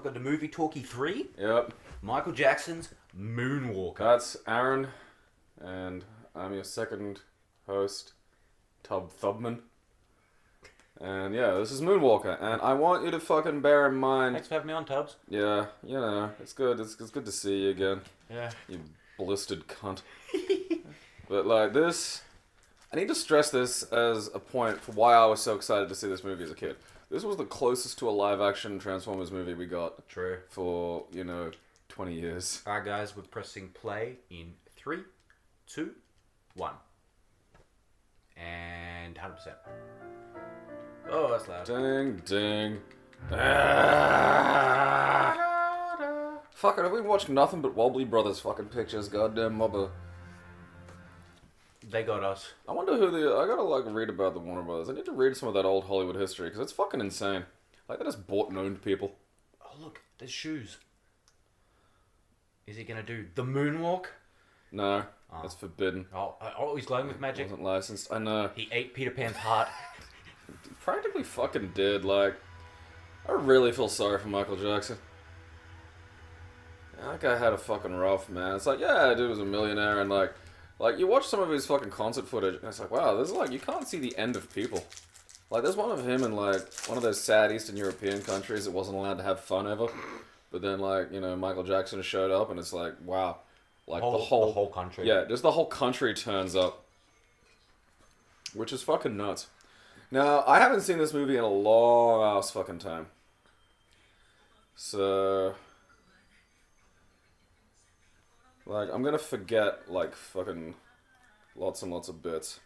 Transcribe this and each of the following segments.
welcome to Movie Talkie 3. Yep. Michael Jackson's Moonwalker. That's Aaron, and I'm your second host, Tub Thubman. And yeah, this is Moonwalker, and I want you to fucking bear in mind... Thanks for having me on, Tubbs. Yeah, you know, it's good. It's good to see you again. Yeah. You blistered cunt. But like this... I need to stress this as a point for why I was so excited to see this movie as a kid. This was the closest to a live-action Transformers movie we got. True. For, 20 years. Alright guys, we're pressing play in 3, 2, 1. And 100%. Oh, that's loud. Ding, ding. Ah. Fuck it, have we watched nothing but Wobbly Brothers fucking pictures, goddamn mobber. They got us. I wonder I gotta read about the Warner Brothers. I need to read some of that old Hollywood history, because it's fucking insane. Like, they just bought and owned people. Oh look, there's shoes. Is he gonna do the moonwalk? No, that's forbidden. Oh, he's glowing with magic. Wasn't licensed, I know. He ate Peter Pan's heart. He practically fucking did, like... I really feel sorry for Michael Jackson. That guy had a fucking rough, man. It's like, yeah, dude was a millionaire, and like, you watch some of his fucking concert footage, and it's like, wow, there's like, you can't see the end of people. Like, there's one of him in, like, one of those sad Eastern European countries that wasn't allowed to have fun ever. But then, like, Michael Jackson showed up, and it's like, wow. Like, the whole country. Yeah, just the whole country turns up. Which is fucking nuts. Now, I haven't seen this movie in a long ass fucking time. So... like, I'm gonna forget, like, fucking lots and lots of bits.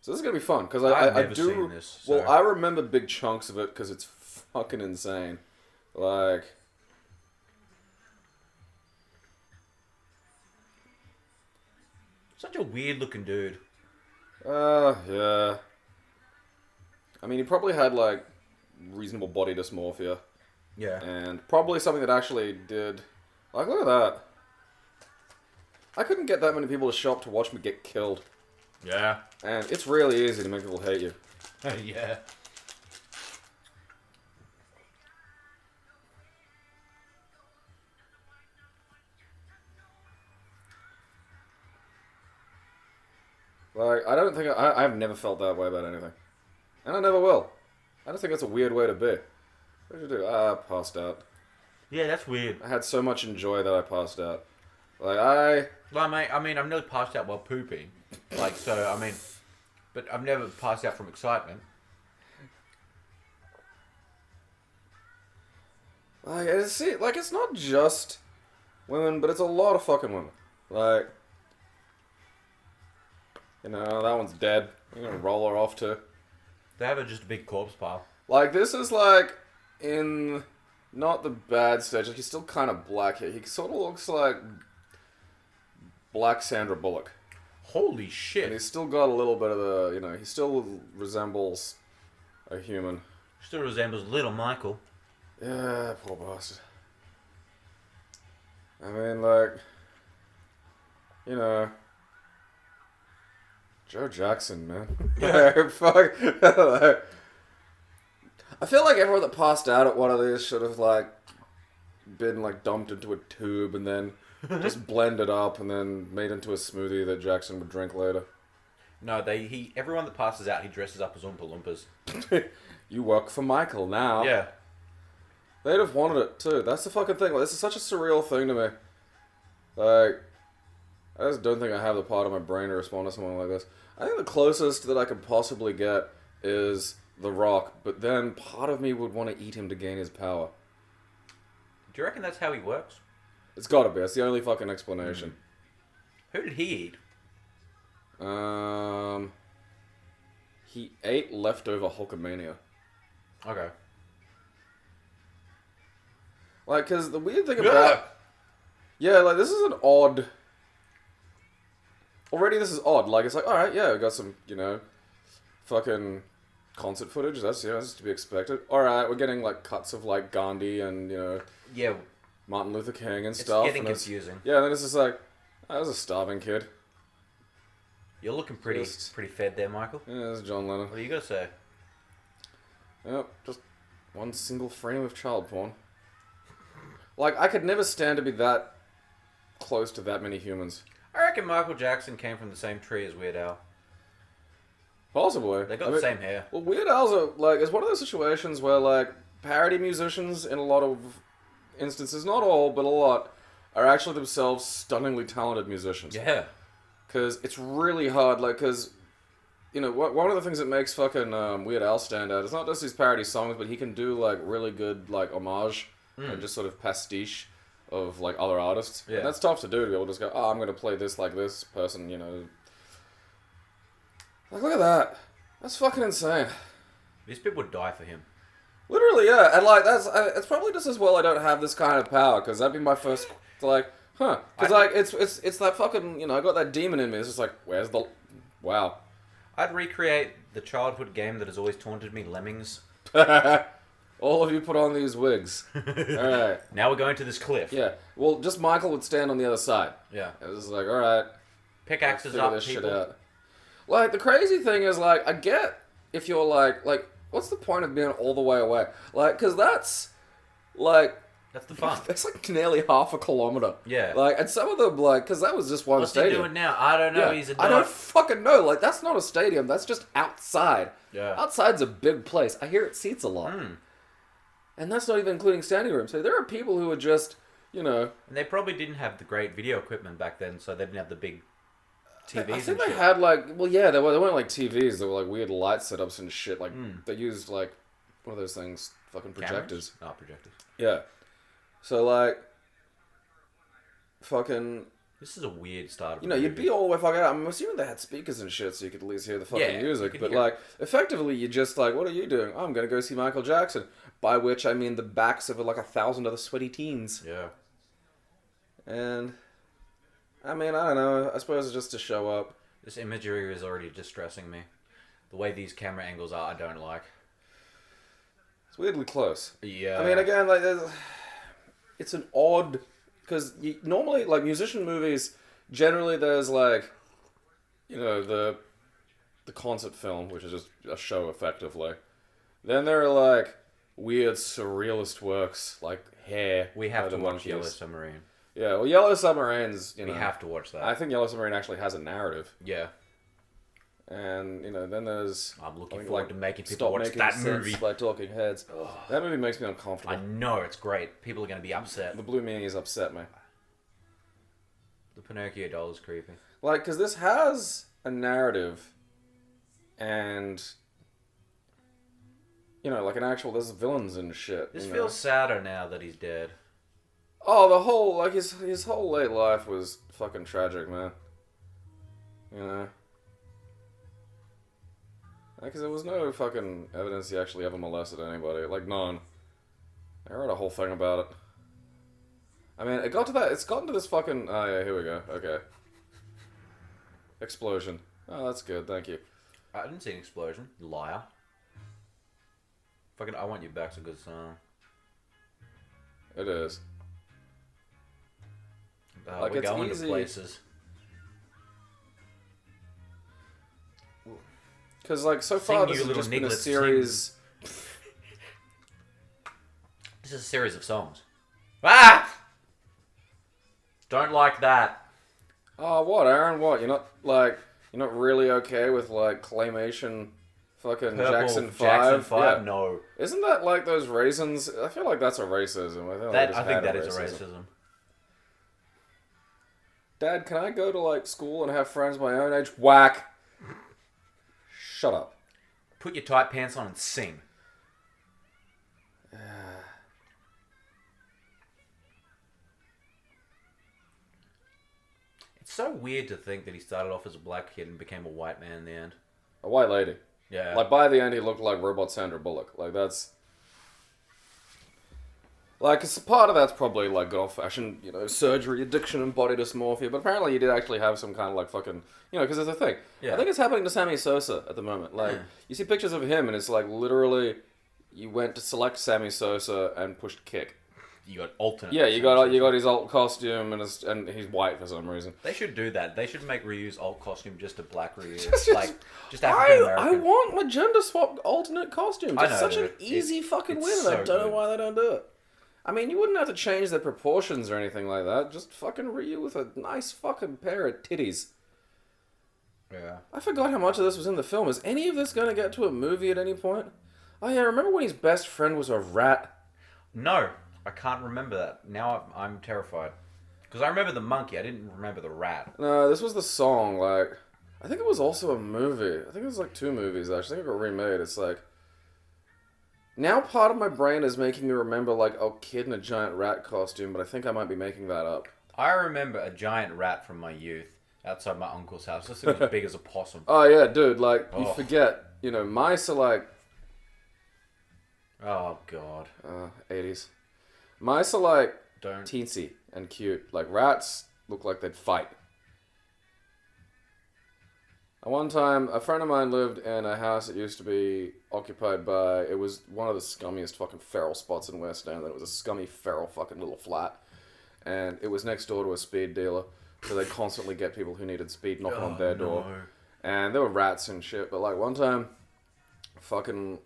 So this is gonna be fun, because I do... seen this, so. Well, I remember big chunks of it, because it's fucking insane. Like... Such a weird looking dude. Yeah. I mean, he probably had, like, reasonable body dysmorphia. Yeah. And probably something that actually did... Like, look at that. I couldn't get that many people to show up to watch me get killed. Yeah. And it's really easy to make people hate you. Yeah. Like, I don't think... I've never felt that way about anything. And I never will. I just think that's a weird way to be. What did you do? I passed out. Yeah, that's weird. I had so much enjoy that I passed out. Like, Well, mate, I mean, I've never passed out while pooping. Like, so, I mean... But I've never passed out from excitement. Like, it's not just women, but it's a lot of fucking women. Like... that one's dead. You're gonna roll her off too. They have just a big corpse pile. Like, this is like, in not the bad stage, like, he's still kind of black here. He sort of looks like Black Sandra Bullock. Holy shit. And he's still got a little bit of the, he still resembles a human. Still resembles little Michael. Yeah, poor bastard. I mean, like, Joe Jackson, man. Yeah. Fuck. I feel like everyone that passed out at one of these should have, like, been, like, dumped into a tube and then just blended up and then made into a smoothie that Jackson would drink later. No, everyone that passes out, he dresses up as Oompa Loompas. You work for Michael now. Yeah. They'd have wanted it, too. That's the fucking thing. Like, this is such a surreal thing to me. Like, I just don't think I have the part of my brain to respond to something like this. I think the closest that I could possibly get is The Rock, but then part of me would want to eat him to gain his power. Do you reckon that's how he works? It's gotta be. That's the only fucking explanation. Who did he eat? He ate leftover Hulkamania. Okay. Like, because the weird thing about... Yeah, like, this is an odd... Already this is odd. Like, it's like, alright, yeah, we got some, fucking concert footage. That's to be expected. Alright, we're getting, like, cuts of, like, Gandhi and, Yeah. Martin Luther King and stuff. It's getting confusing. Yeah, and then it's just like, I was a starving kid. You're looking pretty fed there, Michael. Yeah, this is John Lennon. What do you got to say? Yep, just one single frame of child porn. Like, I could never stand to be that close to that many humans. I reckon Michael Jackson came from the same tree as Weird Al. Possibly. They got the same hair. Well, Weird Al's it's one of those situations where, like, parody musicians in a lot of instances, not all, but a lot, are actually themselves stunningly talented musicians. Yeah. Because it's really hard, like, because, you know, one of the things that makes fucking Weird Al stand out is not just his parody songs, but he can do, like, really good, like, homage and just sort of pastiche of, like, other artists. Yeah. And that's tough to do, to be able to just go, oh, I'm going to play this like this person, you know. Like, look at that. That's fucking insane. These people would die for him. Literally, yeah. And, like, it's probably just as well I don't have this kind of power, because that'd be my first, like, huh. Because, like, it's that fucking, you know, I got that demon in me. It's just like, where's the... Wow. I'd recreate the childhood game that has always taunted me, Lemmings. All of you put on these wigs. Alright. Now we're going to this cliff. Yeah. Well, just Michael would stand on the other side. Yeah. It was like, alright. Pickaxes up, this people. shit out. Like, the crazy thing is, like, I get if you're like, what's the point of being all the way away? Like, because that's, like... That's the fun. That's like nearly half a kilometer. Yeah. Like, and some of them, like, because that was just one What's stadium. he doing now? I don't know. Yeah. He's a I don't fucking know. Like, that's not a stadium. That's just outside. Yeah. Outside's a big place. I hear it seats a lot. And that's not even including standing room. So there are people who are just, you know... And they probably didn't have the great video equipment back then, so they didn't have the big TVs I think and they shit. had, like... Well, yeah, they weren't like TVs. They were, like, weird light setups and shit. Like, they used, like, one of those things, fucking projectors. Cameras? Oh, projectors. Yeah. So, like... Fucking... This is a weird start. You know, you'd be all the way fucking out. I'm assuming they had speakers and shit so you could at least hear the fucking music. But, like, effectively, you're just like, what are you doing? Oh, I'm going to go see Michael Jackson. By which I mean the backs of, like, 1,000 other sweaty teens. Yeah. And, I mean, I don't know. I suppose it's just to show up. This imagery is already distressing me. The way these camera angles are, I don't like. It's weirdly close. Yeah. I mean, again, like, it's an odd... Because normally, like, musician movies, generally there's, like, you know, the concert film, which is just a show, effectively. Then there are, like, weird surrealist works, like Hair. We have to watch Monkeys. Yellow Submarine. Yeah, well, Yellow Submarine's, you know... We have to watch that. I think Yellow Submarine actually has a narrative. Yeah. And, you know, then there's... I'm looking forward to making people watch Making that Sense movie. by Talking Heads. Ugh. That movie makes me uncomfortable. I know, it's great. People are going to be upset. The Blue Meanies upset me. The Pinocchio doll is creepy. Like, because this has a narrative and... You know, like an actual... There's villains and shit. This feels sadder now that he's dead. Oh, the whole... Like, his whole late life was fucking tragic, man. You know? Because there was no fucking evidence he actually ever molested anybody. Like, none. I read a whole thing about it. I mean, it got to that... It's gotten to this fucking... Oh, yeah, here we go. Okay. Explosion. Oh, that's good. Thank you. I didn't see an explosion. You liar. Fucking I Want You Back's a good song. It is. Like, we're going to places. Because, like, so far this has just been a series... This is a series of songs. Ah! Don't like that. Oh, what, Aaron? What? You're not really okay with, like, claymation fucking Purple Jackson 5? Jackson 5? Yeah. No. Isn't that like those raisins? I feel like that's a racism. I think that is a racism. Dad, can I go to, like, school and have friends my own age? Whack! Shut up. Put your tight pants on and sing. It's so weird to think that he started off as a black kid and became a white man in the end. A white lady. Yeah. Like, by the end, he looked like Robot Sandra Bullock. Like, that's... Like, it's part of that's probably, like, good old-fashioned, you know, surgery, addiction, and body dysmorphia. But apparently he did actually have some kind of, like, fucking... You know, because there's a thing. Yeah. I think it's happening to Sammy Sosa at the moment. Like, you see pictures of him, and it's, like, literally... You went to select Sammy Sosa and pushed kick. You got alternate. Yeah, you got his alt costume, and he's white for some reason. They should do that. They should make Ryu's alt costume just a black Ryu. Just just African American. I want my gender swap alternate costumes. I It's know, such an dude. easy fucking it's win, and so I don't know good. why they don't do it. I mean, you wouldn't have to change their proportions or anything like that. Just fucking Ryu with a nice fucking pair of titties. Yeah. I forgot how much of this was in the film. Is any of this going to get to a movie at any point? Oh yeah, remember when his best friend was a rat? No, I can't remember that. Now I'm terrified. Because I remember the monkey, I didn't remember the rat. No, this was the song, like... I think it was also a movie. I think it was like 2 movies, actually. I think it got remade. It's like... Now part of my brain is making me remember, like, a kid in a giant rat costume, but I think I might be making that up. I remember a giant rat from my youth outside my uncle's house. This thing was as big as a possum. Oh, yeah, dude, like, you forget, you know, mice are like... Oh, God. 80s. Mice are like Don't. teensy and cute. Like, rats look like they'd fight. At one time, a friend of mine lived in a house that used to be occupied by... It was one of the scummiest fucking feral spots in West End. It was a scummy, feral fucking little flat. And it was next door to a speed dealer. So they'd constantly get people who needed speed knocking on their door. And there were rats and shit. But, like, one time, fucking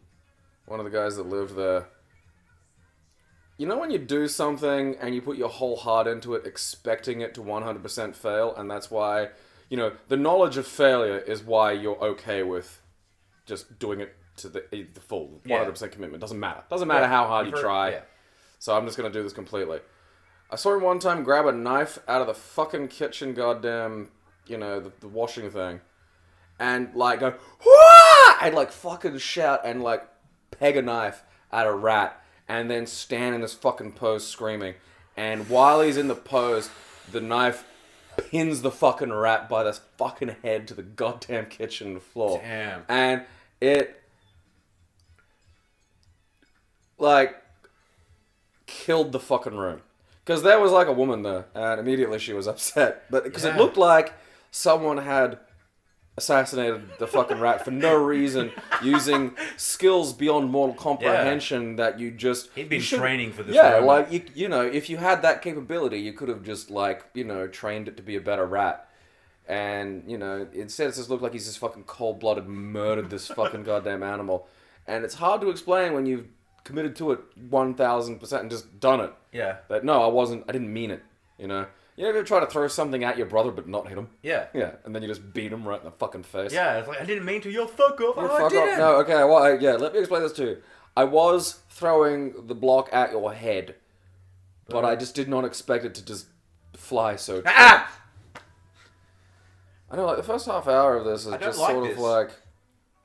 one of the guys that lived there... You know when you do something and you put your whole heart into it expecting it to 100% fail, and that's why, you know, the knowledge of failure is why you're okay with just doing it to the full 100% commitment. Doesn't matter. Doesn't matter how hard you try. Yeah. So I'm just going to do this completely. I saw him one time grab a knife out of the fucking kitchen goddamn, you know, the washing thing, and like go, Wah! And like fucking shout and like peg a knife at a rat. And then stand in this fucking pose screaming. And while he's in the pose, the knife pins the fucking rat by the fucking head to the goddamn kitchen floor. Damn. And it, like, killed the fucking room. Because there was, like, a woman there. And immediately she was upset. But because it looked like someone had assassinated the fucking rat for no reason, using skills beyond mortal comprehension that you just... He'd been training for this moment. like, you know, if you had that capability, you could have just, like, you know, trained it to be a better rat. And, you know, instead it just looked like he's just fucking cold-blooded murdered this fucking goddamn animal. And it's hard to explain when you've committed to it 1,000% and just done it. Yeah. That, no, I didn't mean it, you know? You ever try to throw something at your brother but not hit him? Yeah. Yeah, and then you just beat him right in the fucking face. Yeah, it's like, I didn't mean to, you're fuck off. You're fuck off. No, okay, well, yeah, let me explain this to you. I was throwing the block at your head, but I just did not expect it to just fly so... I know, like, the first half hour of this is just sort of like,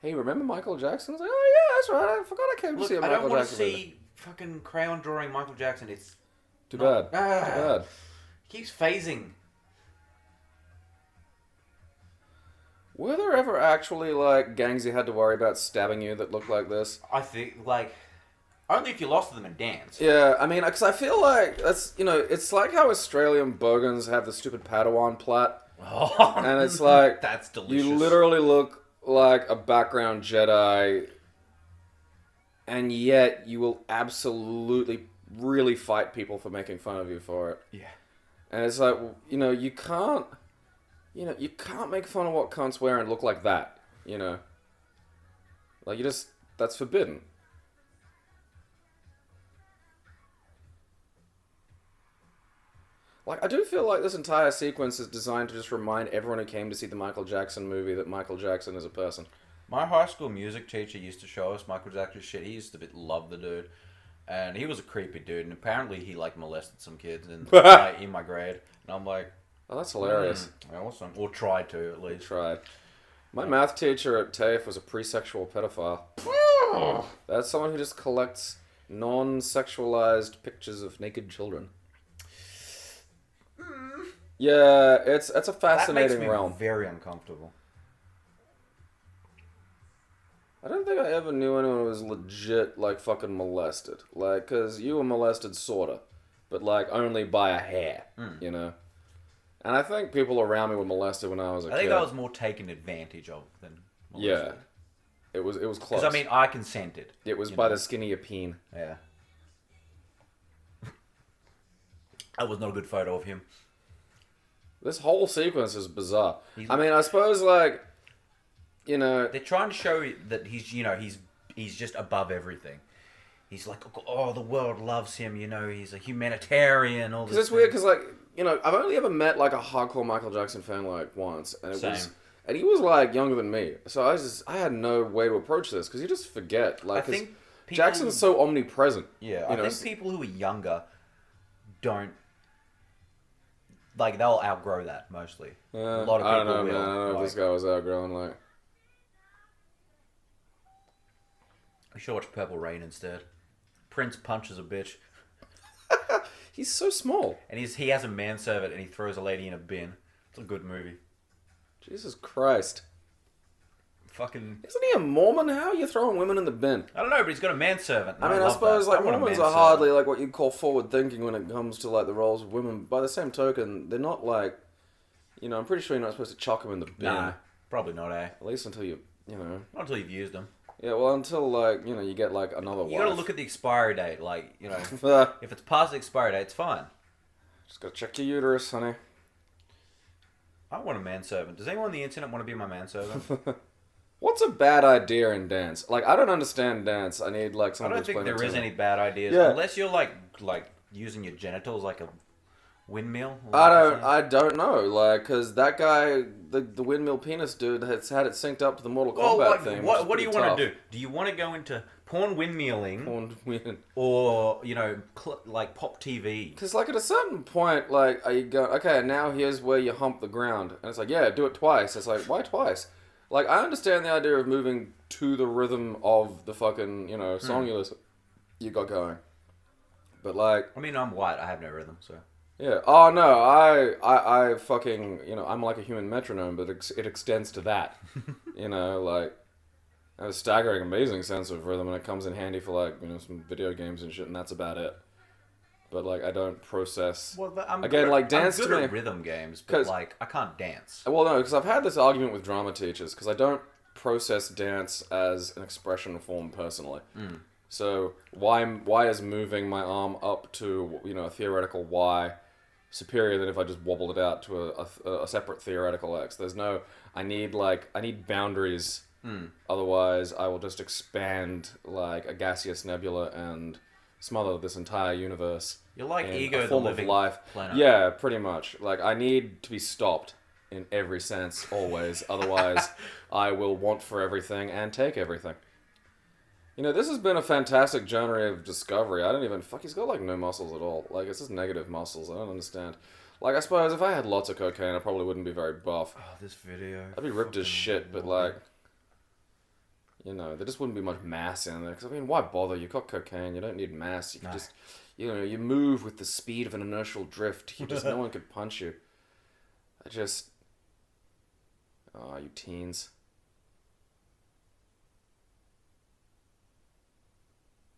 hey, remember Michael Jackson? It's like, oh yeah, that's right, I forgot I came to see a Michael Jackson. I don't want to see fucking crayon drawing Michael Jackson, it's... Too bad. Too bad. Keeps phasing. Were there ever actually, like, gangs you had to worry about stabbing you that looked like this? I think, like, only if you lost to them in dance. Yeah, I mean, because I feel like that's, you know, it's like how Australian bogans have the stupid Padawan plait. Oh, and it's like, that's delicious. You literally look like a background Jedi, and yet you will absolutely really fight people for making fun of you for it. Yeah. And it's like, you know, you can't make fun of what cunts wear and look like that, you know? Like, that's forbidden. Like, I do feel like this entire sequence is designed to just remind everyone who came to see the Michael Jackson movie that Michael Jackson is a person. My high school music teacher used to show us Michael Jackson's shit. He used to love the dude. And he was a creepy dude, and apparently he, like, molested some kids in my grade. And I'm like... Oh, that's hilarious. Awesome. Or tried to, at least. Tried. My math teacher at TAFE was a pre-sexual pedophile. That's someone who just collects non-sexualized pictures of naked children. Yeah, it's a fascinating realm. That makes me very uncomfortable. I don't think I ever knew anyone who was legit, like, fucking molested. Like, because you were molested, sorta. But, like, only by a hair, you know? And I think people around me were molested when I was a kid. I think I was more taken advantage of than molested. Yeah. It was close. Because, I mean, I consented. It was by the skinny apeen. Yeah. That was not a good photo of him. This whole sequence is bizarre. I mean, I suppose, like... You know, they're trying to show that he's, you know, he's just above everything. he's like, oh, the world loves him. You know, he's a humanitarian. All this. Because it's weird. Because like, you know, I've only ever met like a hardcore Michael Jackson fan like once, and and he was like younger than me. So I had no way to approach this because you just forget. Like, I think Jackson's so omnipresent. Yeah, I think people who are younger don't. Like, they'll outgrow that, mostly. A lot of people I don't know, will. man. I don't know if this guy was outgrowing, like... We should watch Purple Rain instead. Prince punches a bitch. He's so small. And he has a manservant and he throws a lady in a bin. It's a good movie. Jesus Christ. Fucking... Isn't he a Mormon? How are you throwing women in the bin? I don't know, but he's got a manservant. I mean, I suppose like Mormons are hardly like what you'd call forward thinking when it comes to like the roles of women. By the same token, they're not like, you know, I'm pretty sure you're not supposed to chuck them in the bin. Nah, probably not, eh? At least until you know. Not until you've used them. Yeah, well, until like, you know, you get like another You wife. gotta look at the expiry date, like, you know, if it's past the expiry date, it's fine. Just gotta check your uterus, honey. I want a manservant. Does anyone on the internet want to be my manservant? What's a bad idea in dance? Like, I don't understand dance. I need like someone to explain it to me. I don't think there is any bad ideas, unless you're like using your genitals like a windmill. I don't know, like, cause that guy, the windmill penis dude, has had it synced up to the Mortal Kombat thing. What do you want to do? Do you want to go into porn windmilling, or you know, like pop TV? Because like at a certain point, like, are you going? Okay, now here's where you hump the ground, and it's like, yeah, do it twice. It's like, why twice? Like, I understand the idea of moving to the rhythm of the fucking, you know, song you got going. But, like... I mean, I'm white. I have no rhythm, so... Yeah. Oh, no. I fucking... You know, I'm like a human metronome, but it extends to that. You know, like... I have a staggering, amazing sense of rhythm, and it comes in handy for, like, you know, some video games and shit, and that's about it. But, like, I don't process... Well, I'm again, like, dance I'm good to me... at rhythm games, but, like, I can't dance. Well, no, because I've had this argument with drama teachers, because I don't process dance as an expression form personally. So, why is moving my arm up to, you know, a theoretical Y superior than if I just wobbled it out to a separate theoretical X? There's no... I need boundaries. Otherwise, I will just expand, like, a gaseous nebula and... smother this entire universe. You're like Ego, the living life. Planet. Yeah, pretty much. Like, I need to be stopped in every sense, always. Otherwise, I will want for everything and take everything. You know, this has been a fantastic journey of discovery. I don't even... Fuck, he's got, like, no muscles at all. Like, it's just negative muscles. I don't understand. Like, I suppose if I had lots of cocaine, I probably wouldn't be very buff. Oh, this video. I'd be ripped as shit, but, like... You know, there just wouldn't be much mass in there. Because, I mean, why bother? You've got cocaine. You don't need mass. You can just, you know, you move with the speed of an inertial drift. You just, no one could punch you. Oh, you teens.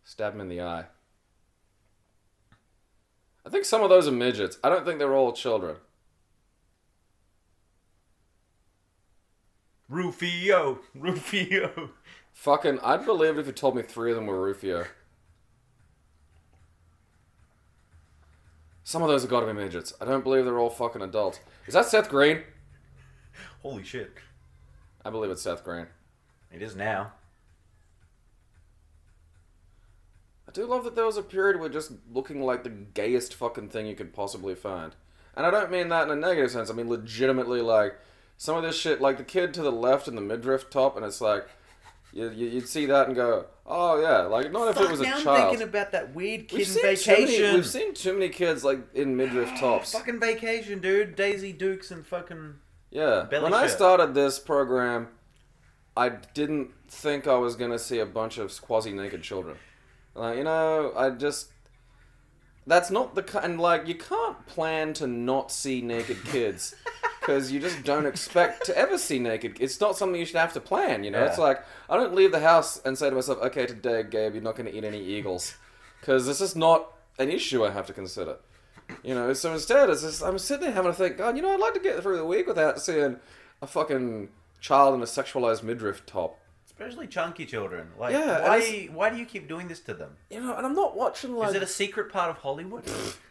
Stab him in the eye. I think some of those are midgets. I don't think they're all children. Rufio. Fucking, I'd believe it if you told me 3 of them were Rufio. Some of those have got to be midgets. I don't believe they're all fucking adults. Is that Seth Green? Holy shit. I believe it's Seth Green. It is now. I do love that there was a period where just looking like the gayest fucking thing you could possibly find. And I don't mean that in a negative sense. I mean legitimately, like, some of this shit, like the kid to the left in the midriff top, and it's like, you'd see that and go, oh yeah, like, not if it was a child. I'm thinking about that weird kid in Vacation. We've seen too many kids, like, in midriff tops. Fucking Vacation, dude. Daisy Dukes and fucking... Yeah. When I started this program, I didn't think I was going to see a bunch of quasi-naked children. Like, you know, that's not the kind, like, you can't plan to not see naked kids. Because you just don't expect to ever see naked. It's not something you should have to plan, you know? Yeah. It's like, I don't leave the house and say to myself, okay, today, Gabe, you're not going to eat any eagles. Because this is not an issue I have to consider. You know, so instead, it's just, I'm sitting there having to think, God, you know, I'd like to get through the week without seeing a fucking child in a sexualized midriff top. Especially chunky children. Like, yeah, why do you keep doing this to them? You know, and I'm not watching, like... Is it a secret part of Hollywood?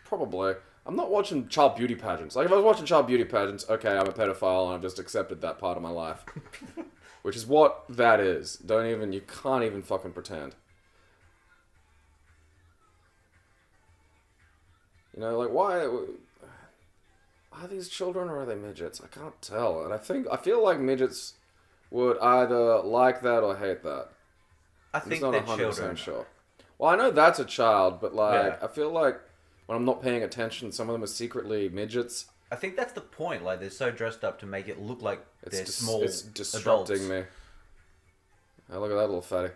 Probably. I'm not watching child beauty pageants. Like, if I was watching child beauty pageants, okay, I'm a pedophile and I've just accepted that part of my life. Which is what that is. You can't even fucking pretend. You know, like, why are these children or are they midgets? I can't tell. And I feel like midgets would either like that or hate that. I think they're children. Sure. Well, I know that's a child, but like, Yeah. I feel like when I'm not paying attention, some of them are secretly midgets. I think that's the point. Like, they're so dressed up to make it look like they're small It's disrupting adults. me. Oh, look at that little fatty.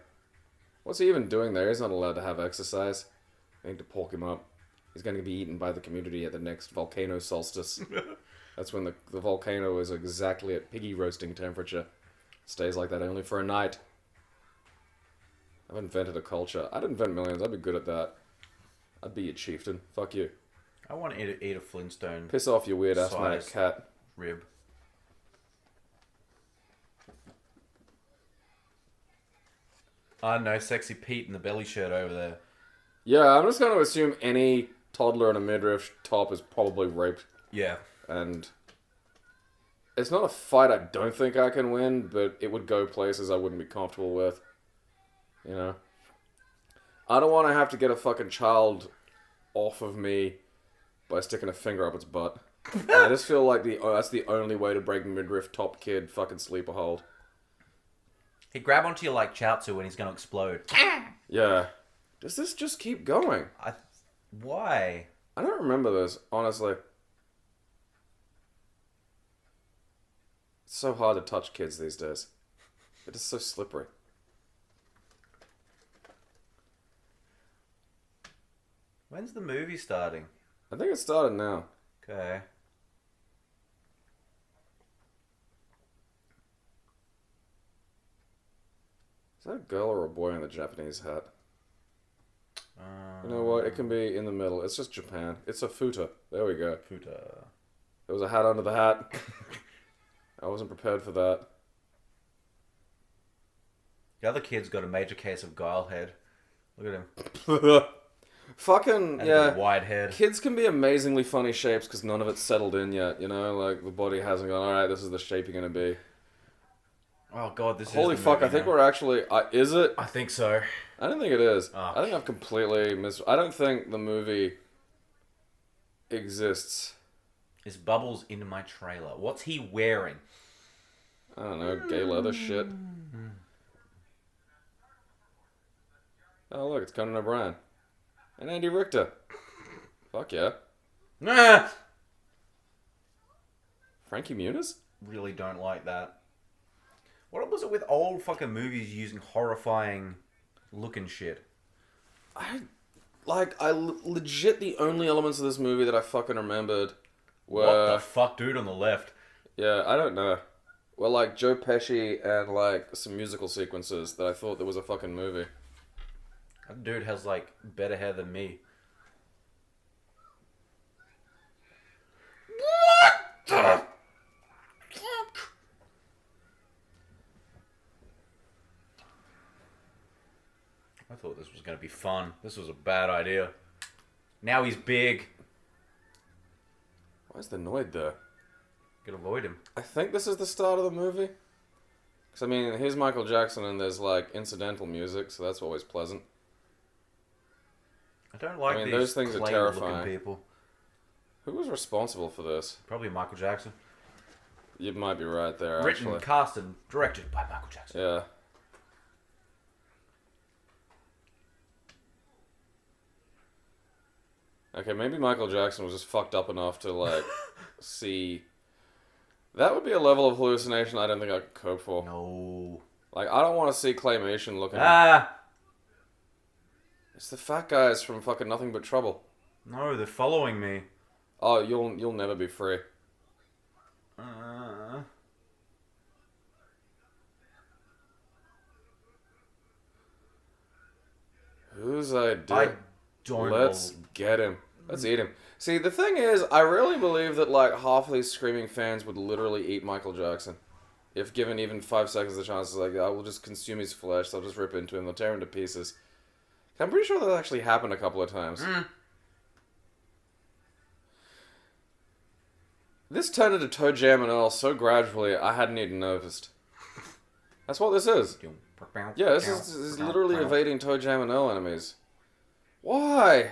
What's he even doing there? He's not allowed to have exercise. I need to pork him up. He's going to be eaten by the community at the next volcano solstice. That's when the volcano is exactly at piggy roasting temperature. Stays like that only for a night. I've invented a culture. I'd invent millions. I'd be good at that. I'd be a chieftain. Fuck you. I want to eat a Flintstone Piss off, you weird asthmatic size cat. rib. I don't know, sexy Pete in the belly shirt over there. Yeah, I'm just going to assume any toddler in a midriff top is probably raped. Yeah. And it's not a fight I don't think I can win, but it would go places I wouldn't be comfortable with. You know? I don't want to have to get a fucking child off of me by sticking a finger up its butt. I just feel like that's the only way to break midriff top kid fucking sleeper hold. He'd grab onto you like Chaozu when he's going to explode. Yeah. Does this just keep going? Why? I don't remember this, honestly. It's so hard to touch kids these days. It is so slippery. When's the movie starting? I think it started now. Okay. Is that a girl or a boy in the Japanese hat? You know what? It can be in the middle. It's just Japan. It's a futa. There we go. Futa. There was a hat under the hat. I wasn't prepared for that. The other kid's got a major case of guile head. Look at him. Fucking, And yeah. a wide head. Kids can be amazingly funny shapes because none of it's settled in yet, you know? Like, the body hasn't gone, alright, this is the shape you're going to be. Oh god, this Holy is the fuck, movie I think now. we're actually... is it? I think so. I don't think it is. Oh. I think I've completely I don't think the movie exists. Is Bubbles in my trailer? What's he wearing? I don't know, gay leather shit. Oh, look, it's Conan O'Brien. And Andy Richter. Fuck yeah. Ah! Frankie Muniz? Really don't like that. What was it with old fucking movies using horrifying looking shit? Legit the only elements of this movie that I fucking remembered were... What the fuck, dude, on the left? Yeah, I don't know. Well, like, Joe Pesci and, like, some musical sequences that I thought there was a fucking movie. That dude has, like, better hair than me. What the fuck? I thought this was going to be fun. This was a bad idea. Now he's big. Why is the Noid there? Could avoid him. I think this is the start of the movie. Because, I mean, here's Michael Jackson and there's, like, incidental music, so that's always pleasant. I don't like these those things are clay-looking terrifying. people. Who was responsible for this? Probably Michael Jackson. You might be right there, Written, actually. cast, and directed by Michael Jackson. Yeah. Okay, maybe Michael Jackson was just fucked up enough to, like, see... That would be a level of hallucination I don't think I could cope for. No. Like, I don't want to see claymation looking... Ah! It's the fat guys from fucking Nothing But Trouble. No, they're following me. Oh, you'll never be free. Whose idea? I don't Let's know. get him. Let's eat him. See, the thing is, I really believe that, like, half of these screaming fans would literally eat Michael Jackson. If given even 5 seconds of the chance, like, I will just consume his flesh, I'll just rip into him, they'll tear him to pieces. I'm pretty sure that actually happened a couple of times. This turned into Toe Jam and Earl so gradually, I hadn't even noticed. That's what this is. Yeah, this is literally evading Toe Jam and Earl enemies. Why?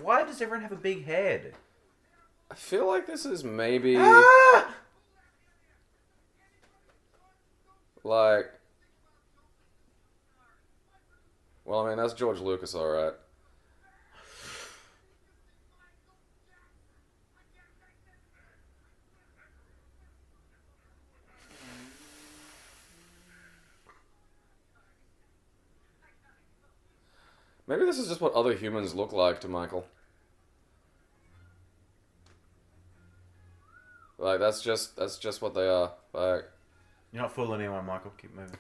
Why does everyone have a big head? I feel like this is maybe... Ah! Like... Well, I mean, that's George Lucas, alright. Maybe this is just what other humans look like to Michael. Like, that's just what they are. Like... You're not fooling anyone, Michael. Keep moving.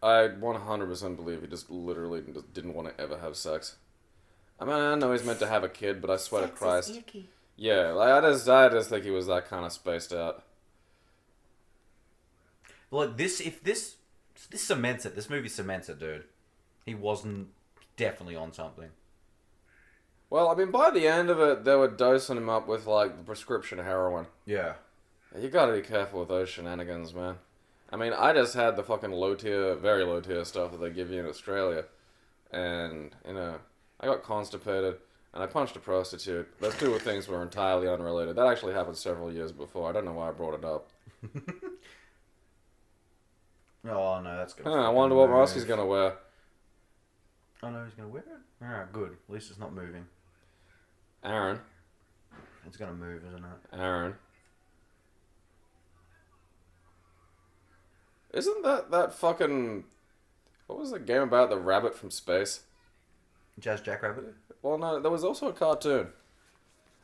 I 100% believe he just literally just didn't want to ever have sex. I mean, I know he's meant to have a kid, but I swear to Christ. Is icky. Yeah, like, I just think he was that kind of spaced out. Look, this cements it. This movie cements it, dude. He wasn't definitely on something. Well, I mean, by the end of it, they were dosing him up with, like, the prescription heroin. Yeah. You gotta be careful with those shenanigans, man. I mean, I just had the fucking very low tier stuff that they give you in Australia. And, you know, I got constipated and I punched a prostitute. Those two things were entirely unrelated. That actually happened several years before. I don't know why I brought it up. Oh, no, that's good. I wonder what mask he's gonna wear. Oh, no, he's going to wear it? Alright, good. At least it's not moving. Aaron. It's going to move, isn't it? Aaron. Isn't that fucking... What was the game about the rabbit from space? Jazz Jackrabbit? Well, no, there was also a cartoon.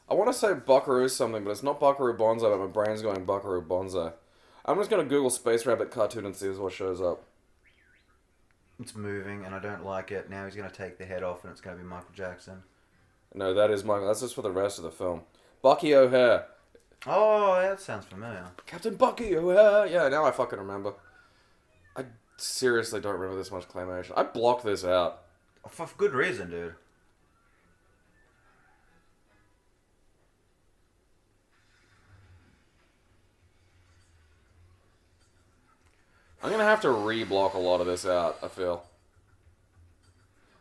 I want to say Buckaroo something, but it's not Buckaroo Banzai, but my brain's going Buckaroo Banzai. I'm just going to Google Space Rabbit cartoon and see what shows up. It's moving, and I don't like it. Now he's going to take the head off, and it's going to be Michael Jackson. No, that is Michael. That's just for the rest of the film. Bucky O'Hare. Oh, that sounds familiar. Captain Bucky O'Hare. Yeah, now I fucking remember. I seriously don't remember this much claymation. I blocked this out. For good reason, dude. I'm going to have to re-block a lot of this out, I feel.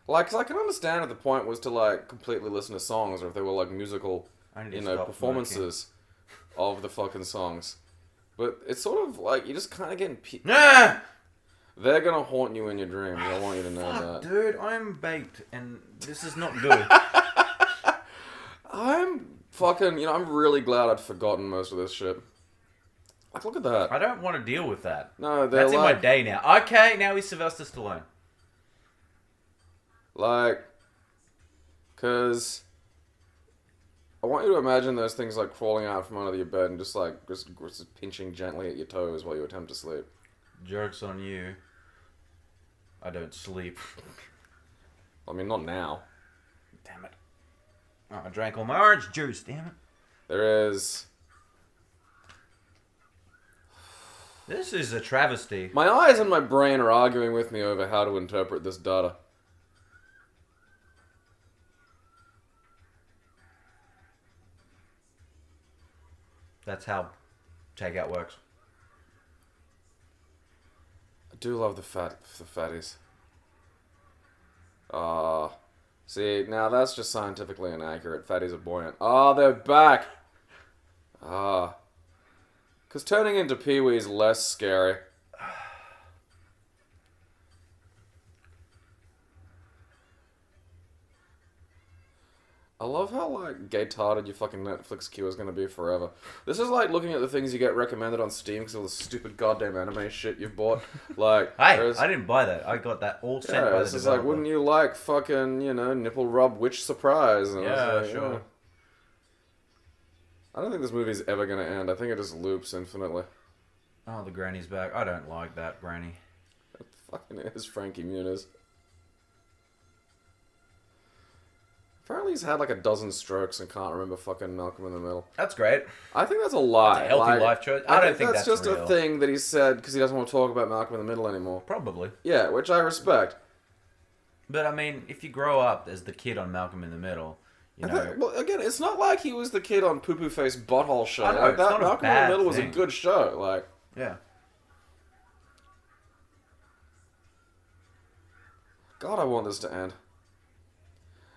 Like, because I can understand if the point was to, like, completely listen to songs, or if they were, like, musical, performances of the fucking songs. But it's sort of, like, you're just kind of getting... Nah! They're going to haunt you in your dreams. I want you to know that. Dude, I'm baked, and this is not good. I'm fucking... You know, I'm really glad I'd forgotten most of this shit. Like, look at that. I don't want to deal with that. No, they're That's in my day now. Okay, now he's Sylvester Stallone. Like, because I want you to imagine those things, like, crawling out from under your bed and just pinching gently at your toes while you attempt to sleep. Joke's on you. I don't sleep. I mean, not now. Damn it. Oh, I drank all my orange juice, damn it. There is... This is a travesty. My eyes and my brain are arguing with me over how to interpret this data. That's how takeout works. I do love the fatties. See, now that's just scientifically inaccurate. Fatties are buoyant. They're back! Because turning into Pee-wee is less scary. I love how, like, gay-tarded your fucking Netflix queue is going to be forever. This is like looking at the things you get recommended on Steam because of the stupid goddamn anime shit you've bought. Like, hey, I didn't buy that. I got that all sent by the this is developer. like, wouldn't you like fucking, you know, nipple rub witch surprise? And Yeah, like, sure. Yeah. I don't think this movie's ever going to end. I think it just loops infinitely. Oh, the granny's back. I don't like that granny. It fucking is Frankie Muniz. Apparently he's had like a dozen strokes and can't remember fucking Malcolm in the Middle. That's great. I think that's a lie. That's a healthy life choice. I don't think that's just real. a thing that he said because he doesn't want to talk about Malcolm in the Middle anymore. Probably. Yeah, which I respect. But I mean, if you grow up as the kid on Malcolm in the Middle, you know... Well, again, it's not like he was the kid on Poo Poo Face Butthole Show. I know, like it's that, not a Malcolm in the bad Middle was a thing. good show. Like, Yeah. God, I want this to end.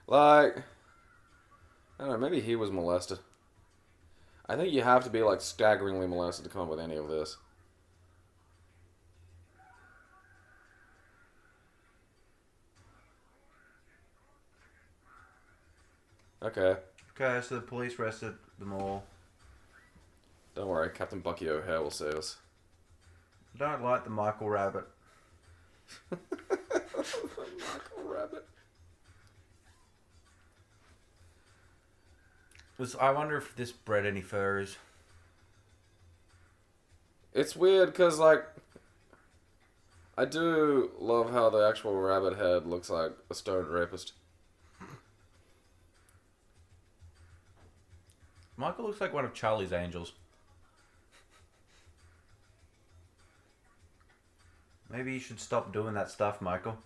Like, I don't know, maybe he was molested. I think you have to be, like, staggeringly molested to come up with any of this. Okay. Okay, so the police arrested them all. Don't worry, Captain Bucky O'Hare will save us. I don't like the Michael Rabbit. Michael Rabbit. I wonder if this bred any furries. It's weird because, like, I do love how the actual rabbit head looks like a stoned rapist. Michael looks like one of Charlie's angels. Maybe you should stop doing that stuff, Michael.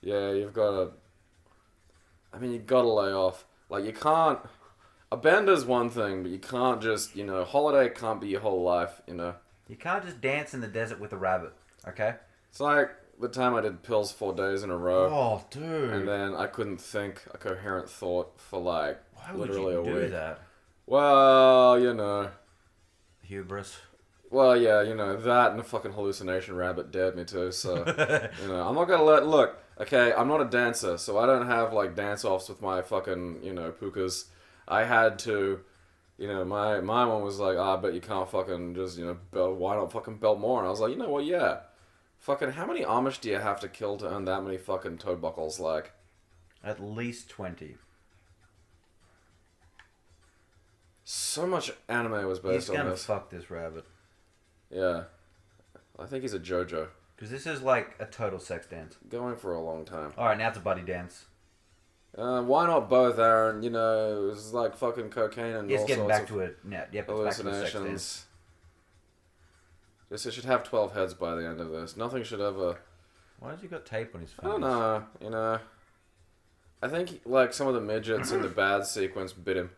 Yeah, you've got to... I mean, you've got to lay off. Like, you can't... A bender's one thing, but you can't just, holiday can't be your whole life, You can't just dance in the desert with a rabbit, okay? It's like the time I did pills 4 days in a row. Oh, dude. And then I couldn't think a coherent thought for, like, Why would literally you a do week. that? Well, Hubris. Well, yeah, that and a fucking hallucination rabbit dared me to, so, I'm not gonna look, okay, I'm not a dancer, so I don't have, like, dance-offs with my fucking, pukas. I had to, my one was like, but you can't fucking just, belt, why not fucking belt more? And I was like, you know what, yeah. Fucking, how many Amish do you have to kill to earn that many fucking toe buckles, like? At least 20. So much anime was based on this. He's gonna fuck this rabbit. Yeah. I think he's a JoJo. Because this is like a total sex dance. Going for a long time. Alright, now it's a buddy dance. Why not both, Aaron? It was like fucking cocaine and Yes, all getting sorts back of to it. Yeah, yep, it's back to a sex dance. It should have 12 heads by the end of this. Nothing should ever... Why has he got tape on his face? I don't know. I think, like, some of the midgets in the bad sequence bit him.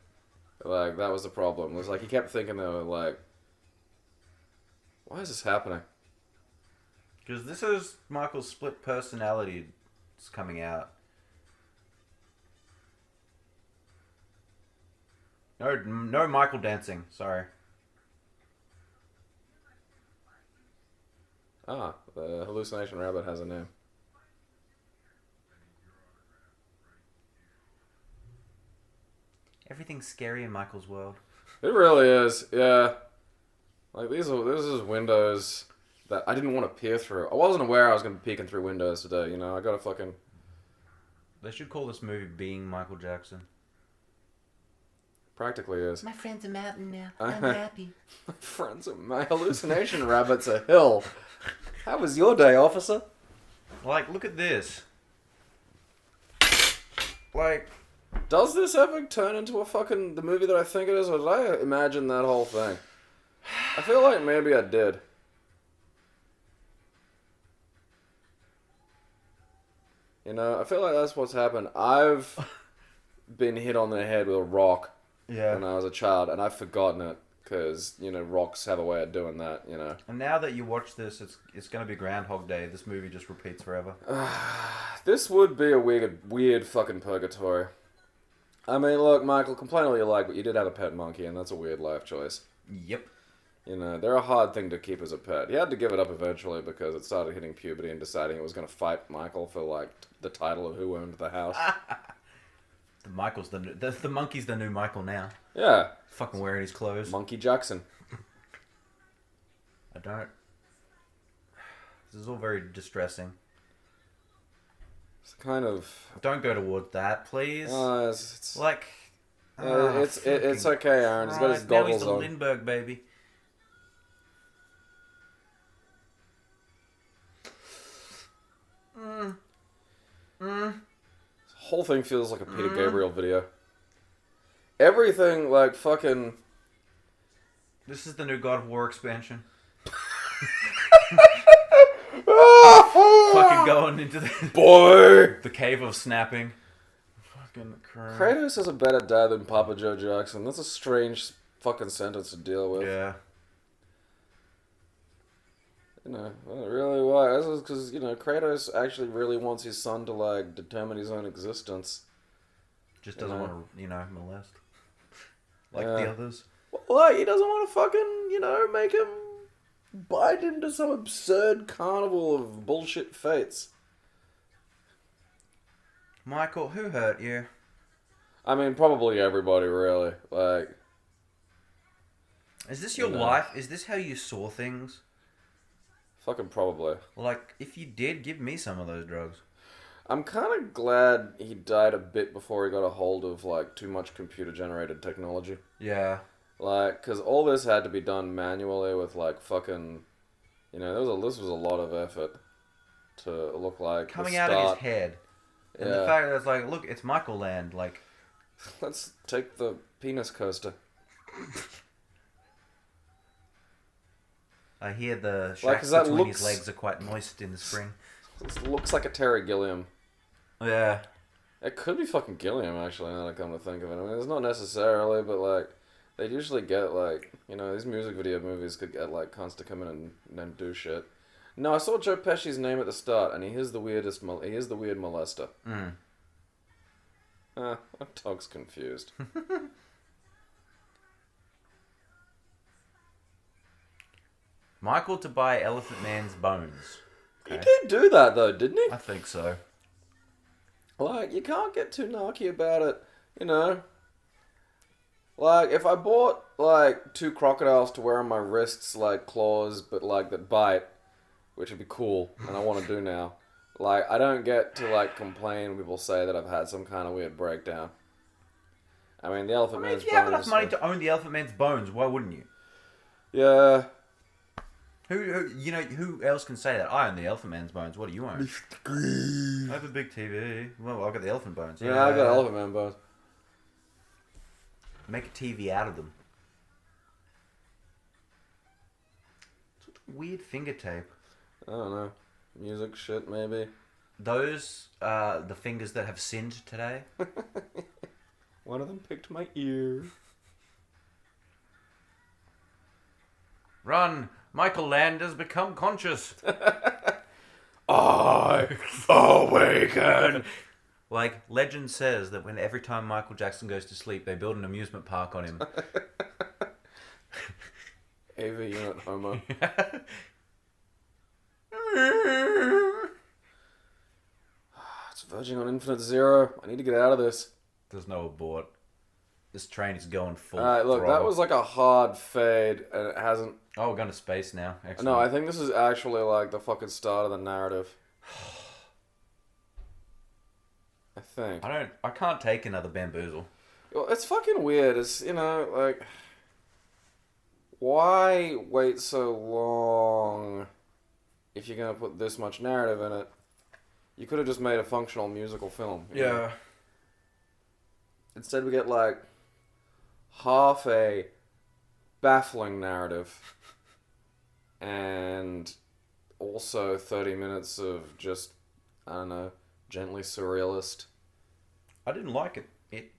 Like, that was the problem. It was like, he kept thinking they were like... Why is this happening? Because this is Michael's split personality that's coming out. No Michael dancing. Sorry. The hallucination rabbit has a name. Everything's scary in Michael's world. It really is, yeah. Like, this is windows that I didn't want to peer through. I wasn't aware I was going to be peeking through windows today, I gotta fucking... They should call this movie Being Michael Jackson. Practically is. My friend's a mountain now. I'm happy. My friends, my hallucination rabbit's a hill. How was your day, officer? Like, look at this. Like... Does this ever turn into the movie that I think it is, or did I imagine that whole thing? I feel like maybe I did. I feel like that's what's happened. I've been hit on the head with a rock when I was a child, and I've forgotten it, because, rocks have a way of doing that, And now that you watch this, it's going to be Groundhog Day. This movie just repeats forever. This would be a weird fucking purgatory. I mean, look, Michael, complain all you like, but you did have a pet monkey, and that's a weird life choice. Yep. They're a hard thing to keep as a pet. He had to give it up eventually because it started hitting puberty and deciding it was going to fight Michael for, like, the title of who owned the house. The monkey's the new Michael now. Yeah. Fucking wearing his clothes. Monkey Jackson. I don't... This is all very distressing. It's kind of... Don't go towards that, please. It's like... it's okay, Aaron. He's got his goggles now he's on. the Lindbergh baby. This whole thing feels like a Peter Gabriel video. Everything, like, fucking... This is the new God of War expansion. Fucking going into the cave of snapping. Fucking crap. Kratos is a better dad than Papa Joe Jackson. That's a strange fucking sentence to deal with. Yeah. Really, why? This is because, Kratos actually really wants his son to, like, determine his own existence. Just doesn't want to, molest. Like Yeah. the others. Well, he doesn't want to fucking, make him bite into some absurd carnival of bullshit fates. Michael, who hurt you? I mean, probably everybody, really. Like... Is this your life? Is this how you saw things? Fucking probably. Like, if you did, give me some of those drugs. I'm kind of glad he died a bit before he got a hold of, like, too much computer-generated technology. Yeah. Like, because all this had to be done manually with, like, fucking... this was a lot of effort to look like Coming out of his head. And the fact that it's like, look, it's Michael Land. Like, let's take the penis coaster. I hear the shacks between his legs are quite moist in the spring. This looks like a Terry Gilliam. Yeah. It could be fucking Gilliam, actually, now that I come to think of it. I mean, it's not necessarily, but, like, they'd usually get, like, these music video movies could get, like, cunts to come in and do shit. No, I saw Joe Pesci's name at the start, and he is the weird molester. Tog's confused. Michael to buy Elephant Man's bones. Okay. He did do that, though, didn't he? I think so. Like, you can't get too narky about it, Like, if I bought, like, 2 crocodiles to wear on my wrists, like, claws, but, like, that bite, which would be cool, and I want to do now, like, I don't get to, like, complain when people say that I've had some kind of weird breakdown. I mean, the Elephant Man's bones... if you have enough money to own the Elephant Man's bones, why wouldn't you? Yeah. Who else can say that? I own the Elephant Man's bones. What do you own? Mr. Green. I have a big TV. Well, I've got the elephant bones. Yeah, I got Elephant Man bones. Make a TV out of them. Weird finger tape. I don't know. Music shit, maybe. Those are the fingers that have sinned today. One of them picked my ear. Run! Michael Land has become conscious. I awaken. Like, legend says that every time Michael Jackson goes to sleep, they build an amusement park on him. AV unit homo. It's verging on infinite zero. I need to get out of this. There's no abort. This train is going full Alright, look, throttle. that was like a hard fade, and it hasn't... Oh, we're going to space now. Excellent. No, I think this is actually like the fucking start of the narrative. I think. I can't take another bamboozle. Well, it's fucking weird. It's, like... Why wait so long if you're going to put this much narrative in it? You could have just made a functional musical film. You know? Instead we get, like, half a baffling narrative and also 30 minutes of just, I don't know, gently surrealist. I didn't like it. It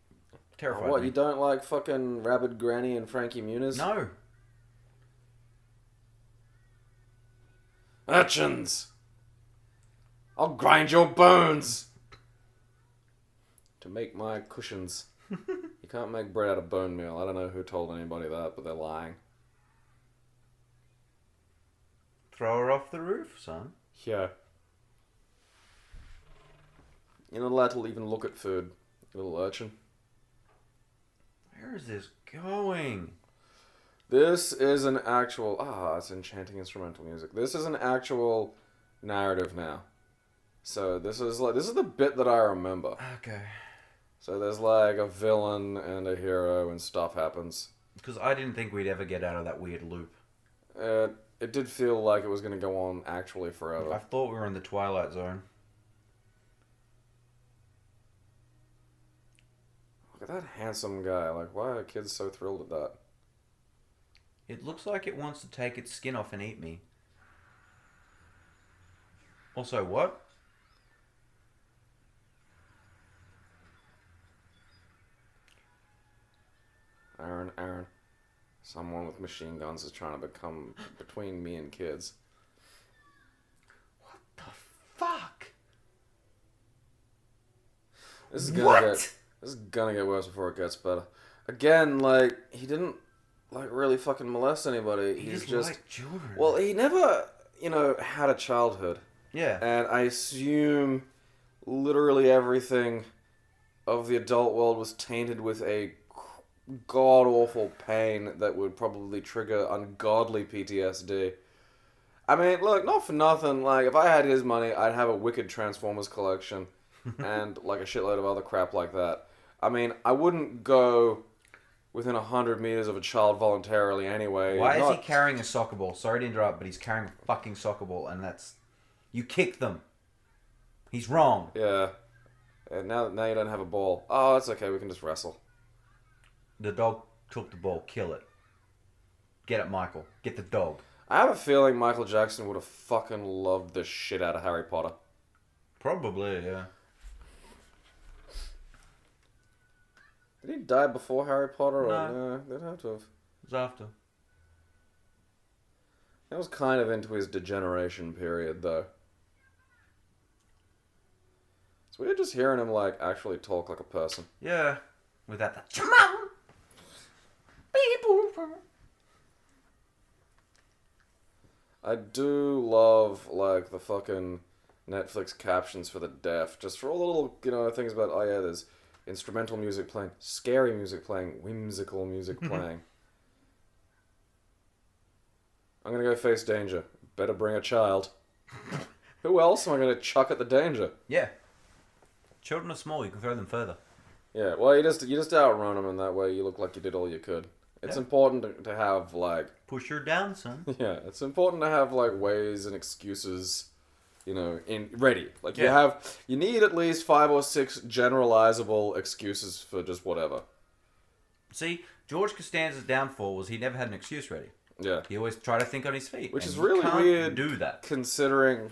terrified What, me. you don't like fucking Rabid Granny and Frankie Muniz? No. Urchins! I'll grind your bones! To make my cushions. You can't make bread out of bone meal. I don't know who told anybody that, but they're lying. Throw her off the roof, son. Yeah. You're not allowed to even look at food, you little urchin. Where is this going? This is an actual... it's enchanting instrumental music. This is an actual narrative now. So this is the bit that I remember. Okay. So there's like a villain and a hero and stuff happens. Because I didn't think we'd ever get out of that weird loop. It did feel like it was going to go on actually forever. I thought we were in the Twilight Zone. Look at that handsome guy. Like, why are kids so thrilled at that? It looks like it wants to take its skin off and eat me. Also, what? Aaron. Someone with machine guns is trying to become between me and kids. What the fuck? This is gonna get This is gonna get worse before it gets better. Again, like, he didn't, like, really fucking molest anybody. He He's just liked children. Well, he never, had a childhood. Yeah. And I assume literally everything of the adult world was tainted with a god-awful pain that would probably trigger ungodly PTSD. I mean, look, not for nothing, like, if I had his money, I'd have a wicked Transformers collection and, like, a shitload of other crap like that. I mean, I wouldn't go within 100 meters of a child voluntarily anyway. Why is he carrying a soccer ball? Sorry to interrupt, but he's carrying a fucking soccer ball, and that's... You kicked them. He's wrong. Yeah. And now you don't have a ball. Oh, it's okay, we can just wrestle. The dog took the ball. Kill it. Get it, Michael. Get the dog. I have a feeling Michael Jackson would have fucking loved the shit out of Harry Potter. Probably, yeah. Did he die before Harry Potter? No. They'd have to have. It was after. That was kind of into his degeneration period, though. It's weird just hearing him, like, actually talk like a person. Yeah. Without the... I do love, like, the fucking Netflix captions for the deaf. Just for all the little, things about, oh yeah, there's instrumental music playing, scary music playing, whimsical music playing. I'm gonna go face danger. Better bring a child. Who else am I gonna chuck at the danger? Yeah. Children are small. You can throw them further. Yeah, well, you just outrun them, and that way you look like you did all you could. It's important to have, like... Push her down, son. Yeah, it's important to have, like, ways and excuses, ready. Like, Yeah. you need at least 5 or 6 generalizable excuses for just whatever. See, George Costanza's downfall was he never had an excuse ready. Yeah. He always tried to think on his feet. Which and is you really can't weird do that. Considering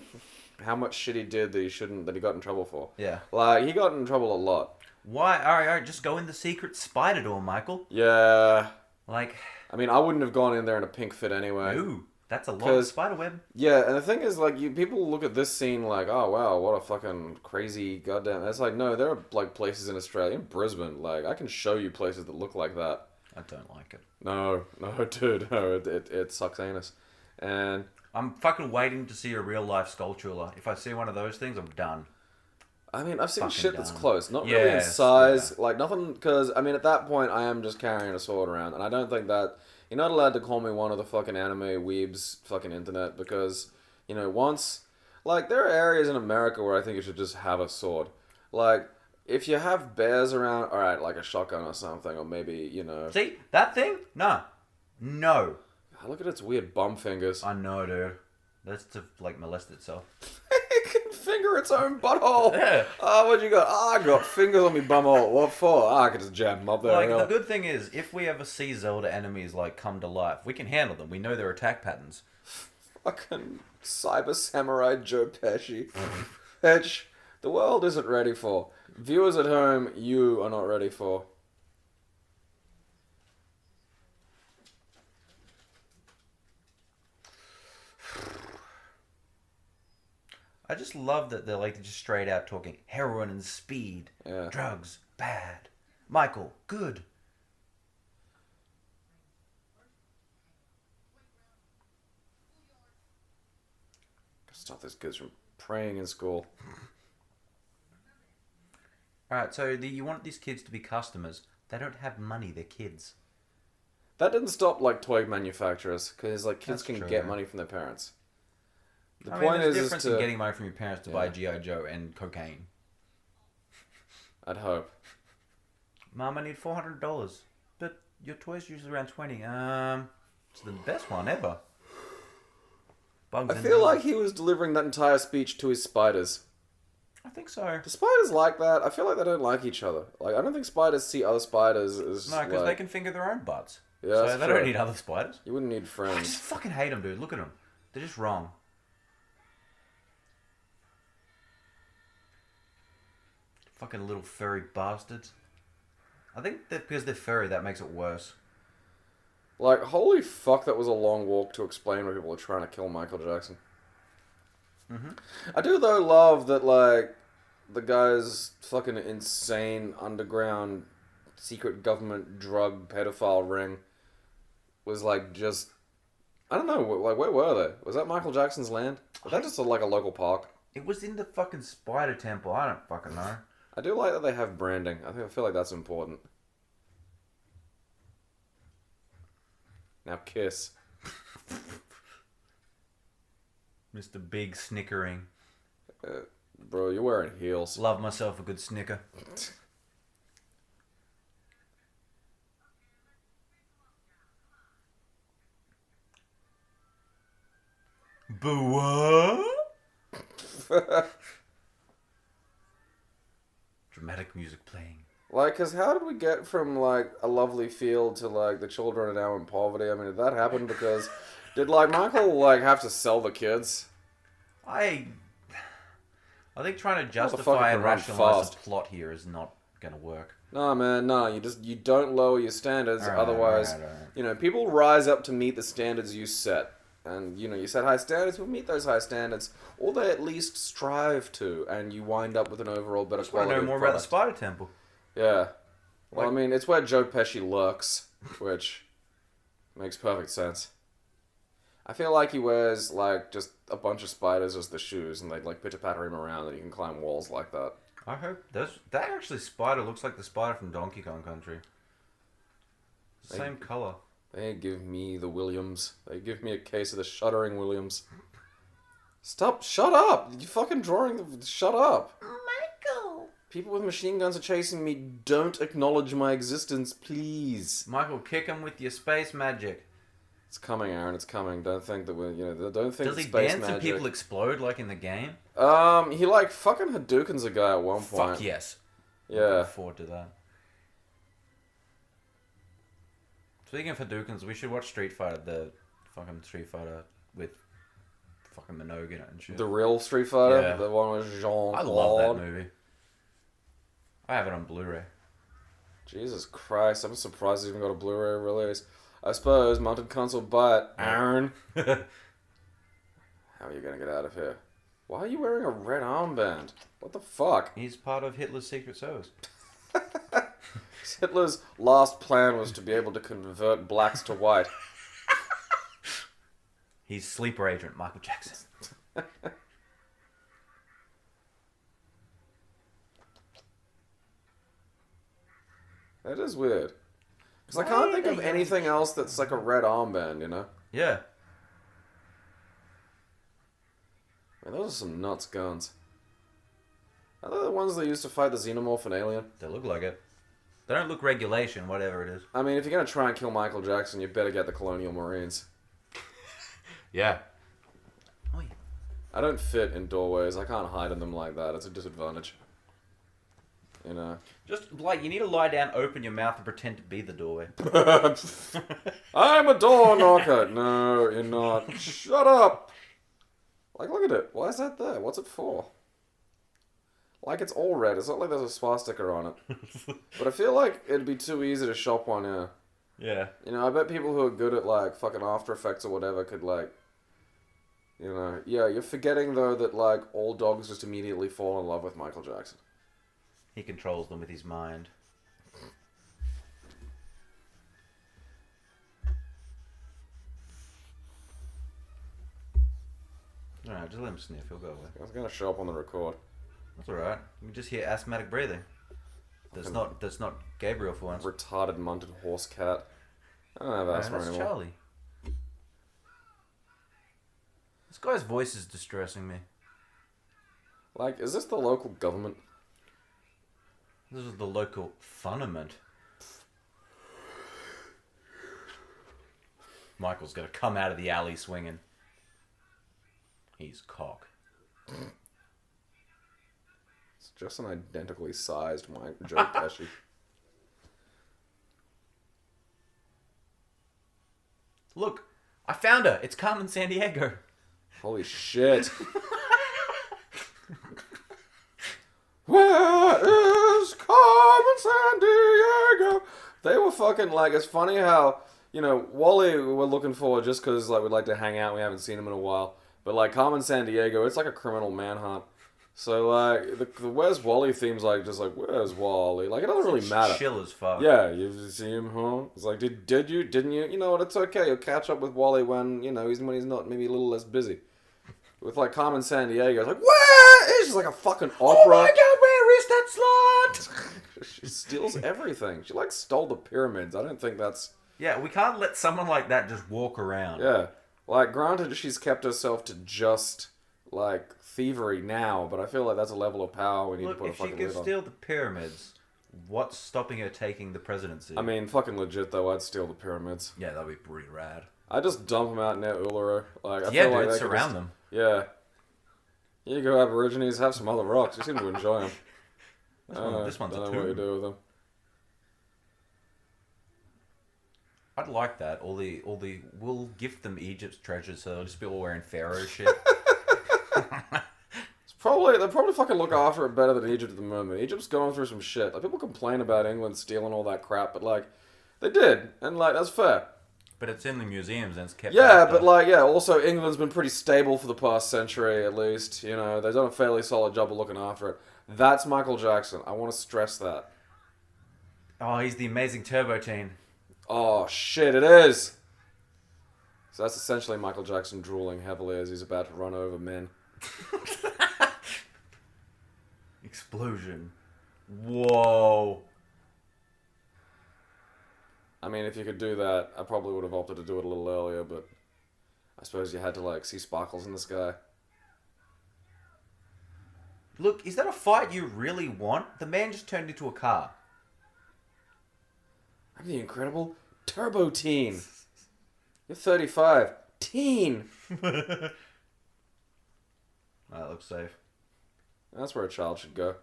how much shit he did that he got in trouble for. Yeah. Like, he got in trouble a lot. Why? All right, just go in the secret spider door, Michael. Yeah. Like... I mean, I wouldn't have gone in there in a pink fit anyway. Ooh, that's a lot of spider web. Yeah, and the thing is, like, people look at this scene like, oh, wow, what a fucking crazy goddamn... It's like, no, there are, like, places in Australia, in Brisbane, like, I can show you places that look like that. I don't like it. No, dude, no, it sucks anus. And... I'm fucking waiting to see a real-life sculpture. If I see one of those things, I'm done. I mean, I've seen Fucking shit that's done. close. Not really in Yes, size. yeah. Like, nothing... Because, I mean, at that point, I am just carrying a sword around. And I don't think that... You're not allowed to call me one of the fucking anime weebs fucking internet. Because, once... Like, there are areas in America where I think you should just have a sword. Like, if you have bears around... Alright, like a shotgun or something. Or maybe, See? That thing? Nah. No. Look at its weird bum fingers. I know, dude. That's to, like, molest itself. It can finger its own butthole. Yeah. Oh, what you got? I got fingers on me bumhole. What for? I can just jam them up there. Like, the good thing is, if we ever see Zelda enemies, like, come to life, we can handle them. We know their attack patterns. Fucking Cyber Samurai Joe Pesci. Which the world isn't ready for. Viewers at home, you are not ready for. I just love that they're, like, just straight out talking heroin and speed. Yeah. Drugs, bad. Michael, good. Stop these kids from praying in school. Alright, so you want these kids to be customers. They don't have money, they're kids. That didn't stop, like, toy manufacturers. Because, like, kids That's can true, get yeah. money from their parents. The I point mean, there's a is difference to... in getting money from your parents to buy G.I. Joe and cocaine. I'd hope. Mom, I need $400. But your toy's usually around 20. It's the best one ever. Bugs I in feel there. like he was delivering that entire speech to his spiders. I think so. Do spiders like that? I feel like they don't like each other. Like, I don't think spiders see other spiders as, No, because like... they can finger their own butts. Yeah, so that's they true. don't need other spiders. You wouldn't need I just friends. fucking hate them, dude. Look at them. They're just wrong. Fucking little furry bastards. I think that because they're furry, that makes it worse. Like, holy fuck, that was a long walk to explain why people are trying to kill Michael Jackson. Mm-hmm. I do, though, love that, like, the guy's fucking insane underground secret government drug pedophile ring was like just... I don't know, like where were they? Was that Michael Jackson's land? Was that just like a local park? It was in the fucking Spider Temple. I don't fucking know. I do like that they have branding. I feel like that's important. Now kiss. Mr. Big snickering. Bro, you're wearing heels. Love myself a good snicker. Boo! Dramatic music playing. Like, cause how did we get from like a lovely field to like the children are now in poverty? I mean, did that happen because did like Michael like have to sell the kids? I think trying to Motherfucker justify and can run rationalize the fast. plot here is not gonna work. No, man, no. You don't lower your standards. Alright, Otherwise, alright. you know, people rise up to meet the standards you set. And, you know, you set high standards, we'll meet those high standards. Or they at least strive to, and you wind up with an overall better I just want quality to know more of about the product. Spider Temple. Yeah. Well, Like- I mean, it's where Joe Pesci lurks, which makes perfect sense. I feel like he wears, like, just a bunch of spiders as the shoes, and they, like, pitter-patter him around, and he can climb walls like that. I hope that actually spider looks like the spider from Donkey Kong Country. It's the They- same color. They give me the Williams. They give me a case of the Shuddering Williams. Stop! Shut up! You fucking drawing... Shut up! Michael! People with machine guns are chasing me. Don't acknowledge my existence, please. Michael, kick him with your space magic. It's coming, Aaron. It's coming. Don't think that we're... You know, don't think Does it's he space dance magic. and people explode like in the game? He like fucking Hadoukens a guy at one point. Fuck yes. Yeah. Looking forward to that. Speaking of Hadoukens, we should watch Street Fighter, the fucking Street Fighter with fucking Minogue in it and shit. The real Street Fighter? Yeah. The one with Jean-Claude? I love that movie. I have it on Blu-ray. Jesus Christ, I'm surprised it's even got a Blu-ray release. I suppose, mounted console, but Aaron, how are you gonna get out of here? Why are you wearing a red armband? What the fuck? He's part of Hitler's Secret Service. Hitler's last plan was to be able to convert blacks to white. He's sleeper agent Michael Jackson. That is weird. Because I can't think of anything else that's like a red armband, you know? Yeah. I mean, those are some nuts guns. Are they the ones they used to fight the xenomorph and alien? They look like it. They don't look regulation, whatever it is. I mean, if you're going to try and kill Michael Jackson, you better get the Colonial Marines. Yeah. Oh, yeah. I don't fit in doorways. I can't hide in them like that. It's a disadvantage. You know? Just, like, you need to lie down, open your mouth, and pretend to be the doorway. I'm a door knocker. No, you're not. Shut up. Like, look at it. Why is that there? What's it for? Like, it's all red. It's not like there's a swastika on it. But I feel like it'd be too easy to shop one here. Yeah. You know, I bet people who are good at, like, fucking After Effects or whatever could, like... You know... Yeah, you're forgetting, though, that, like, all dogs just immediately fall in love with Michael Jackson. He controls them with his mind. Alright, just let him sniff. He'll go away. I was gonna show up on the record. That's alright. You can just hear asthmatic breathing. That's not Gabriel for once. Retarded munted horse cat. I don't have No, asthma that's anymore. Charlie. This guy's voice is distressing me. Like, is this the local government? This is the local fundament. Michael's gonna come out of the alley swinging. He's cock. It's just an identically sized Joe Pesci. Look, I found her. It's Carmen Sandiego. Holy shit. Where is Carmen Sandiego? They were fucking, like, it's funny how, you know, Wally we're looking for just because, like, we'd like to hang out. We haven't seen him in a while. But, like, Carmen Sandiego, it's like a criminal manhunt. So, like, the Where's Wally theme's like, just like, where's Wally? Like, it doesn't really matter. Chill as fuck. Yeah, you see him, huh? It's like, did you? Didn't you? You know what, it's okay. You'll catch up with Wally when, you know, when he's not maybe a little less busy. With, like, Carmen Sandiego, it's like, where? It's just like a fucking opera. Oh my god, where is that slut? She steals everything. She, like, stole the pyramids. I don't think that's... Yeah, we can't let someone like that just walk around. Yeah. Like, granted, she's kept herself to just, like, thievery now, but I feel like that's a level of power we need to put a fucking lid on. If she could steal the pyramids, what's stopping her taking the presidency? I mean, fucking legit, though, I'd steal the pyramids. Yeah, that'd be pretty rad. I'd just dump them out near Uluru. Like, I Yeah, feel like dude, they surround them. Yeah. Here you go, Aborigines, have some other rocks. You seem to enjoy them. This one's a don't know what you tomb. do with them. I'd like that. We'll gift them Egypt's treasures, so they'll just be all wearing pharaoh shit. They probably fucking look after it better than Egypt at the moment. Egypt's going through some shit. Like, people complain about England stealing all that crap, but like, they did, and like, that's fair. But it's in the museums and it's kept. Yeah, after. but like, yeah, also England's been pretty stable for the past century at least. You know, they've done a fairly solid job of looking after it. That's Michael Jackson. I want to stress that. Oh, he's the amazing Turbo Teen. Oh shit, it is. So that's essentially Michael Jackson drooling heavily as he's about to run over men. Explosion. Whoa. I mean, if you could do that, I probably would have opted to do it a little earlier, but I suppose you had to, like, see sparkles in the sky. Look, is that a fight you really want? The man just turned into a car. I'm the incredible Turbo Teen. You're 35. Teen! That looks safe. That's where a child should go.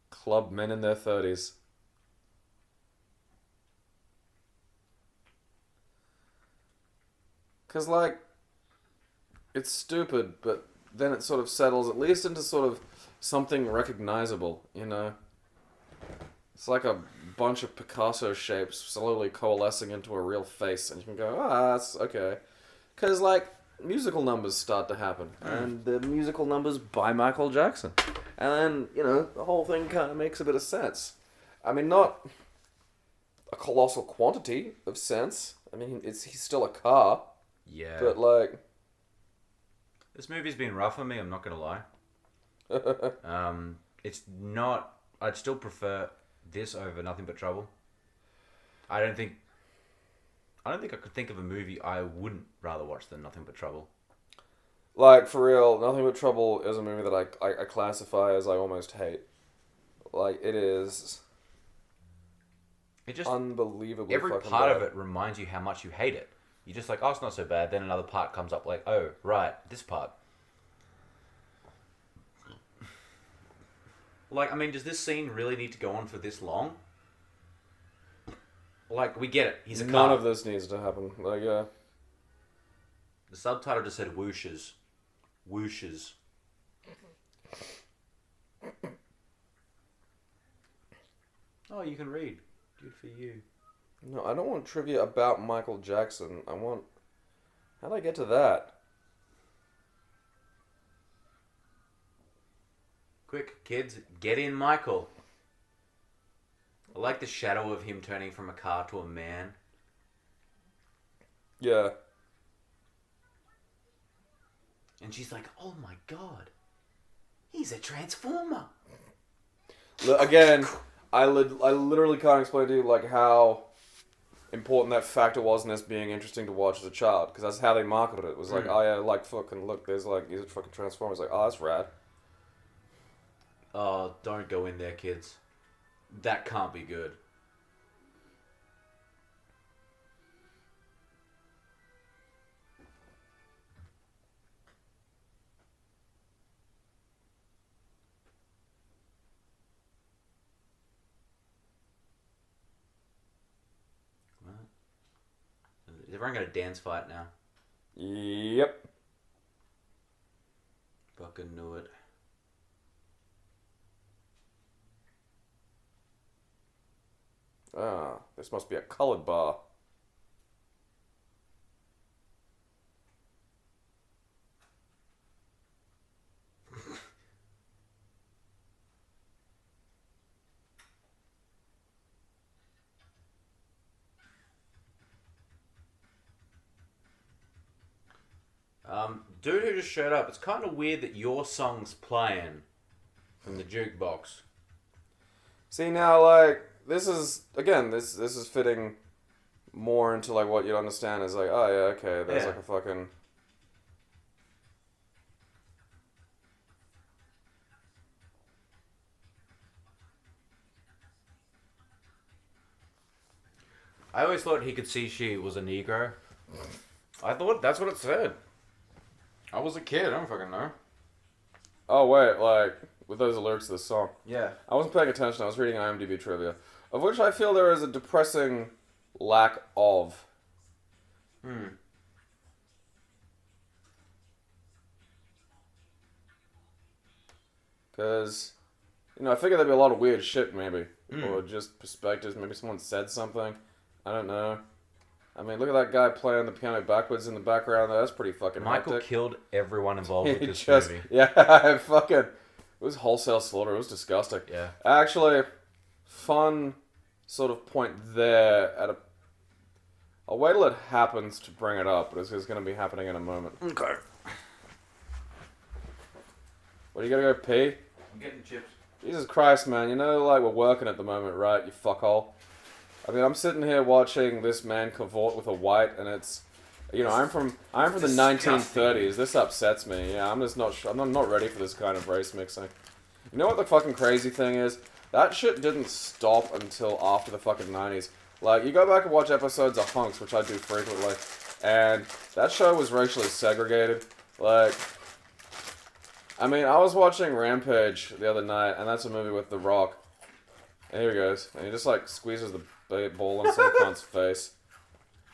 Club men in their 30s. Because, like, it's stupid, but then it sort of settles at least into sort of something recognizable, you know? It's like a bunch of Picasso shapes slowly coalescing into a real face, and you can go, that's okay. Because, like, musical numbers start to happen, and the musical numbers by Michael Jackson. And then, you know, the whole thing kind of makes a bit of sense. I mean, not a colossal quantity of sense. I mean, he's still a car. Yeah. But, like... This movie's been rough on me, I'm not going to lie. It's not... I'd still prefer this over Nothing But Trouble. I don't think I could think of a movie I wouldn't rather watch than Nothing But Trouble. Like, for real, Nothing But Trouble is a movie that I classify as I almost hate. Like, it is... It just... unbelievably every fucking part bad. of it reminds you how much you hate it. You're just like, oh, it's not so bad. Then another part comes up like, oh, right, this part. Like, I mean, does this scene really need to go on for this long? Like, we get it. He's a car. None of this needs to happen. Like, yeah. The subtitle just said whooshes. Whooshes. Oh, you can read. Good for you. No, I don't want trivia about Michael Jackson. I want... How'd I get to that? Quick, kids, get in Michael. I like the shadow of him turning from a car to a man. Yeah. And she's like, oh my god. He's a transformer. Again, I literally can't explain to you, like, how important that factor was in this being interesting to watch as a child. Because that's how they marketed it. It was like, oh yeah, like, fucking look, there's like, he's a fucking transformer. It's like, oh, that's rad. Oh, don't go in there, kids. That can't be good. What? Is everyone got a dance fight now? Yep. Fucking knew it. Ah, this must be a colored bar. Dude who just showed up. It's kind of weird that your song's playing from the jukebox. See, now, like, this is fitting more into, like, what you'd understand is, like, oh, yeah, okay, there's, like, a fucking... I always thought he could see she was a Negro. I thought that's what it said. I was a kid. I don't fucking know. Oh, wait, like, with those lyrics to this song. Yeah. I wasn't paying attention. I was reading IMDb trivia, of which I feel there is a depressing lack of. Because, you know, I figure there'd be a lot of weird shit, maybe. Or just perspectives. Maybe someone said something. I don't know. I mean, look at that guy playing the piano backwards in the background. That's pretty fucking Michael hectic. killed everyone involved with this movie. Yeah, fucking... It was wholesale slaughter. It was disgusting. Yeah. Actually, fun sort of point there at a... I'll wait till it happens to bring it up, but it's going to be happening in a moment. Okay. What, you gotta go pee? I'm getting chips. Jesus Christ, man. You know, like, we're working at the moment, right? You fuckhole. I mean, I'm sitting here watching this man cavort with a white, and it's... You know, I'm from the 1930s. This upsets me. Yeah, I'm just not... I'm not ready for this kind of race mixing. You know what the fucking crazy thing is? That shit didn't stop until after the fucking 90s. Like, you go back and watch episodes of Hunks, which I do frequently, and that show was racially segregated. Like... I mean, I was watching Rampage the other night, and that's a movie with The Rock. And here he goes. And he just, like, squeezes the ball in some cunt's face.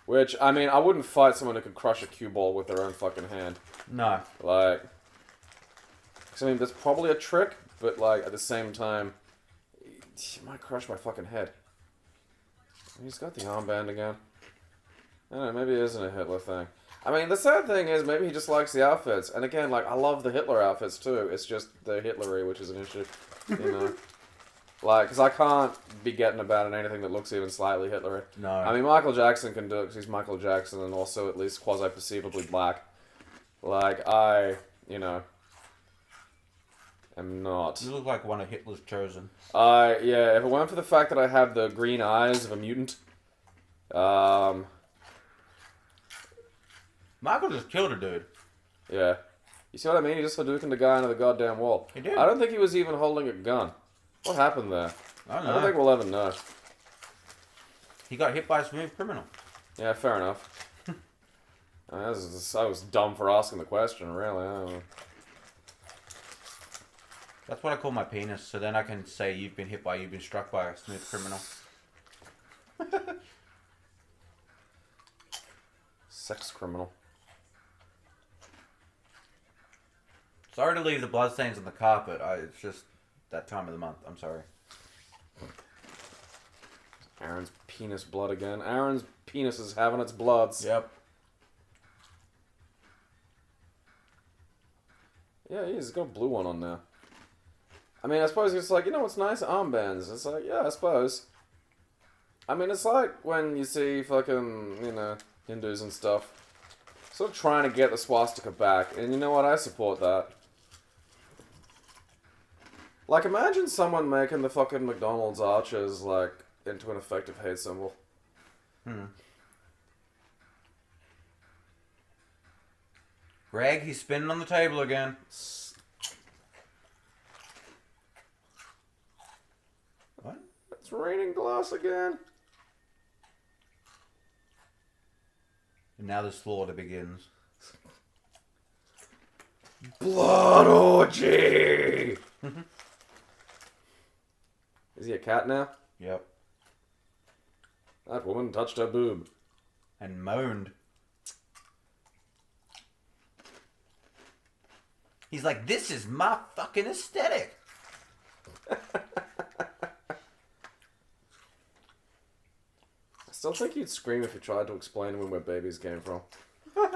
Which, I mean, I wouldn't fight someone who could crush a cue ball with their own fucking hand. No. Like... Cause, I mean, that's probably a trick, but, like, at the same time, he might crush my fucking head. He's got the armband again. I don't know, maybe it isn't a Hitler thing. I mean, the sad thing is, maybe he just likes the outfits. And again, like, I love the Hitler outfits, too. It's just the Hitlery, which is an issue. You know? Like, because I can't be getting about in anything that looks even slightly Hitlery. No. I mean, Michael Jackson can do it because he's Michael Jackson and also at least quasi-perceivably black. Like, you know, am not. You look like one of Hitler's chosen. Yeah, if it weren't for the fact that I have the green eyes of a mutant, Michael just killed a dude. yeah. You see what I mean? He just Hadoukened the guy into the goddamn wall. He did. I don't think he was even holding a gun. What happened there? I don't I know. don't think we'll ever know. He got hit by a smooth criminal. Yeah, fair enough. I was dumb for asking the question, really. I don't know. That's what I call my penis, so then I can say you've been struck by a smooth criminal. Sex criminal. Sorry to leave the bloodstains on the carpet. It's just that time of the month. I'm sorry. Aaron's penis blood again. Aaron's penis is having its bloods. Yep. Yeah, he's got a blue one on now. I mean, I suppose it's like, you know what's nice? Armbands. It's like, yeah, I suppose. I mean, it's like when you see fucking, you know, Hindus and stuff sort of trying to get the swastika back. And you know what? I support that. Like, imagine someone making the fucking McDonald's arches, like, into an effective hate symbol. Greg, he's spinning on the table again. What? It's raining glass again. And now the slaughter begins. Blood orgy! Is he a cat now? Yep. That woman touched her boob. And moaned. He's like, this is my fucking aesthetic. I still think you'd scream if you tried to explain to him where babies came from.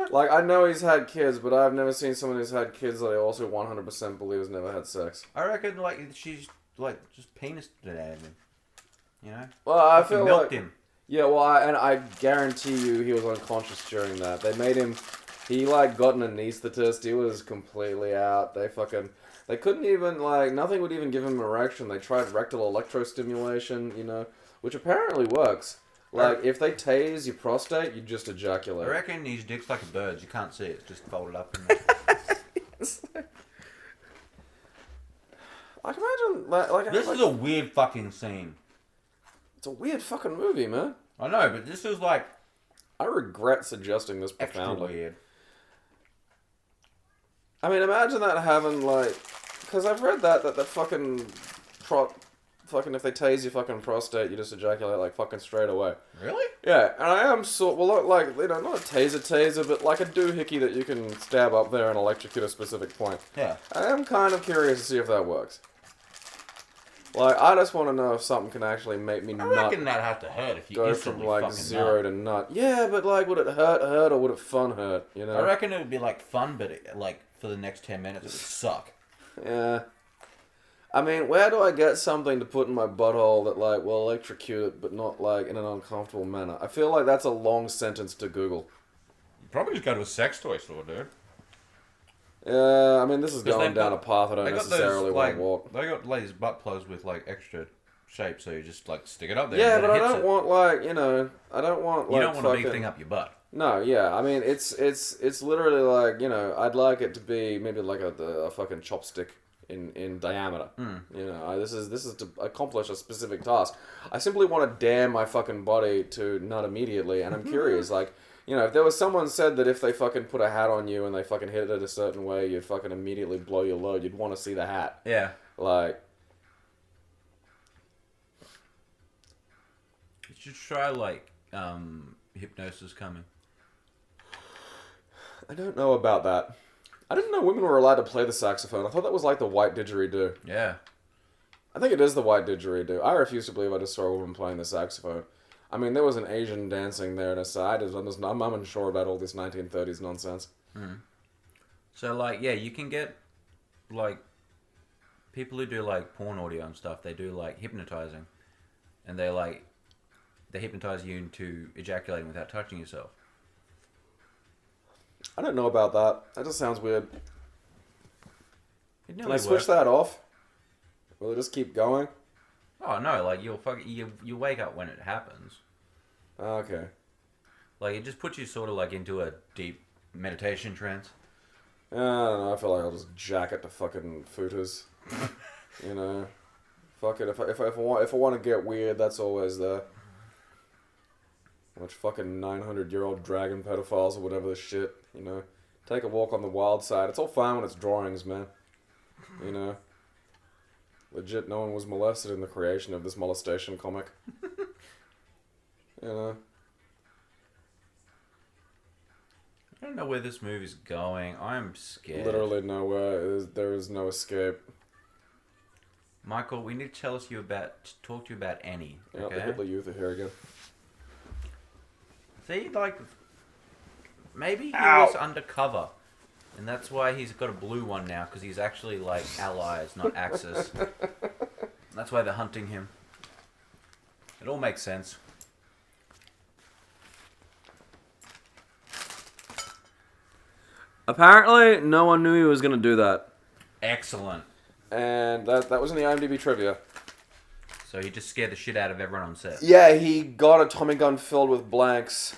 Like, I know he's had kids, but I've never seen someone who's had kids that I also 100% believe has never had sex. I reckon, like, she's, like, just penis at him. You know? Well, I feel milked like... him. Yeah, well, I guarantee you he was unconscious during that. They made him... He, like, got an anesthetist. He was completely out. They couldn't even, like, nothing would even give him an erection. They tried rectal electrostimulation, you know, which apparently works. Like, if they tase your prostate, you just ejaculate. I reckon his dick's like a bird's. You can't see it. It's just folded up. Like, imagine, like This is a weird fucking scene. It's a weird fucking movie, man. I know, but this is like... I regret suggesting this extra profoundly. weird. I mean, imagine that having, like... Because I've read that fucking... Fucking, if they tase your fucking prostate, you just ejaculate, like, fucking straight away. Really? Yeah, and I am well, like, you know, not a taser, but like a doohickey that you can stab up there and electrocute a specific point. Yeah. I am kind of curious to see if that works. Like, I just want to know if something can actually make me I reckon that has to hurt if you go instantly from, like, fucking 0 nut. to nut. Yeah, but, like, would it hurt, or would it fun hurt, you know? I reckon it would be, like, fun, but, like, for the next 10 minutes, it would suck. Yeah. I mean, where do I get something to put in my butthole that, like, will electrocute it, but not, like, in an uncomfortable manner? I feel like that's a long sentence to Google. You probably just go to a sex toy store, dude. Yeah, I mean, this is going down a path I don't necessarily want like, to walk. They got these butt plugs with, like, extra shape, so you just, like, stick it up there. Yeah, and but I it hits don't it. want, like, you know, I don't want, like, You don't want a big thing up your butt. No, yeah, I mean, it's literally like, you know, I'd like it to be maybe like a fucking chopstick in diameter. You know, this is to accomplish a specific task. I simply want to damn my fucking body to nut immediately, and I'm curious, like, you know, if there was someone said that if they fucking put a hat on you and they fucking hit it a certain way, you'd fucking immediately blow your load, you'd want to see the hat. Yeah. Like... You should try, like, hypnosis coming. I don't know about that. I didn't know women were allowed to play the saxophone. I thought that was like the white didgeridoo. Yeah. I think it is the white didgeridoo. I refuse to believe I just saw a woman playing the saxophone. I mean, there was an Asian dancing there, and I'm unsure about all this 1930s nonsense. So, like, yeah, you can get, like, people who do, like, porn audio and stuff, they do, like, hypnotizing. And they hypnotize you into ejaculating without touching yourself. I don't know about that. That just sounds weird. It Can nearly I switch works. that off? Will it just keep going? Oh, no, like, you wake up when it happens. Okay. Like, it just puts you sort of, like, into a deep meditation trance. I don't know. I feel like I'll just jack it to fucking footers. You know? Fuck it. If I want to get weird, that's always there. Watch fucking 900-year-old dragon pedophiles or whatever the shit, you know. Take a walk on the wild side. It's all fine when it's drawings, man. You know. Legit, no one was molested in the creation of this molestation comic. You know. I don't know where this movie's going. I'm scared. Literally nowhere. There is no escape. Michael, we need to talk to you about Annie. Yeah, Okay? the Hitler Youth are here again. See, like, maybe he was undercover, and that's why he's got a blue one now, because he's actually, like, Allies, not Axis. That's why they're hunting him. It all makes sense. Apparently, no one knew he was going to do that. Excellent. And that was in the IMDb trivia. So he just scared the shit out of everyone on set. Yeah, he got a Tommy gun filled with blanks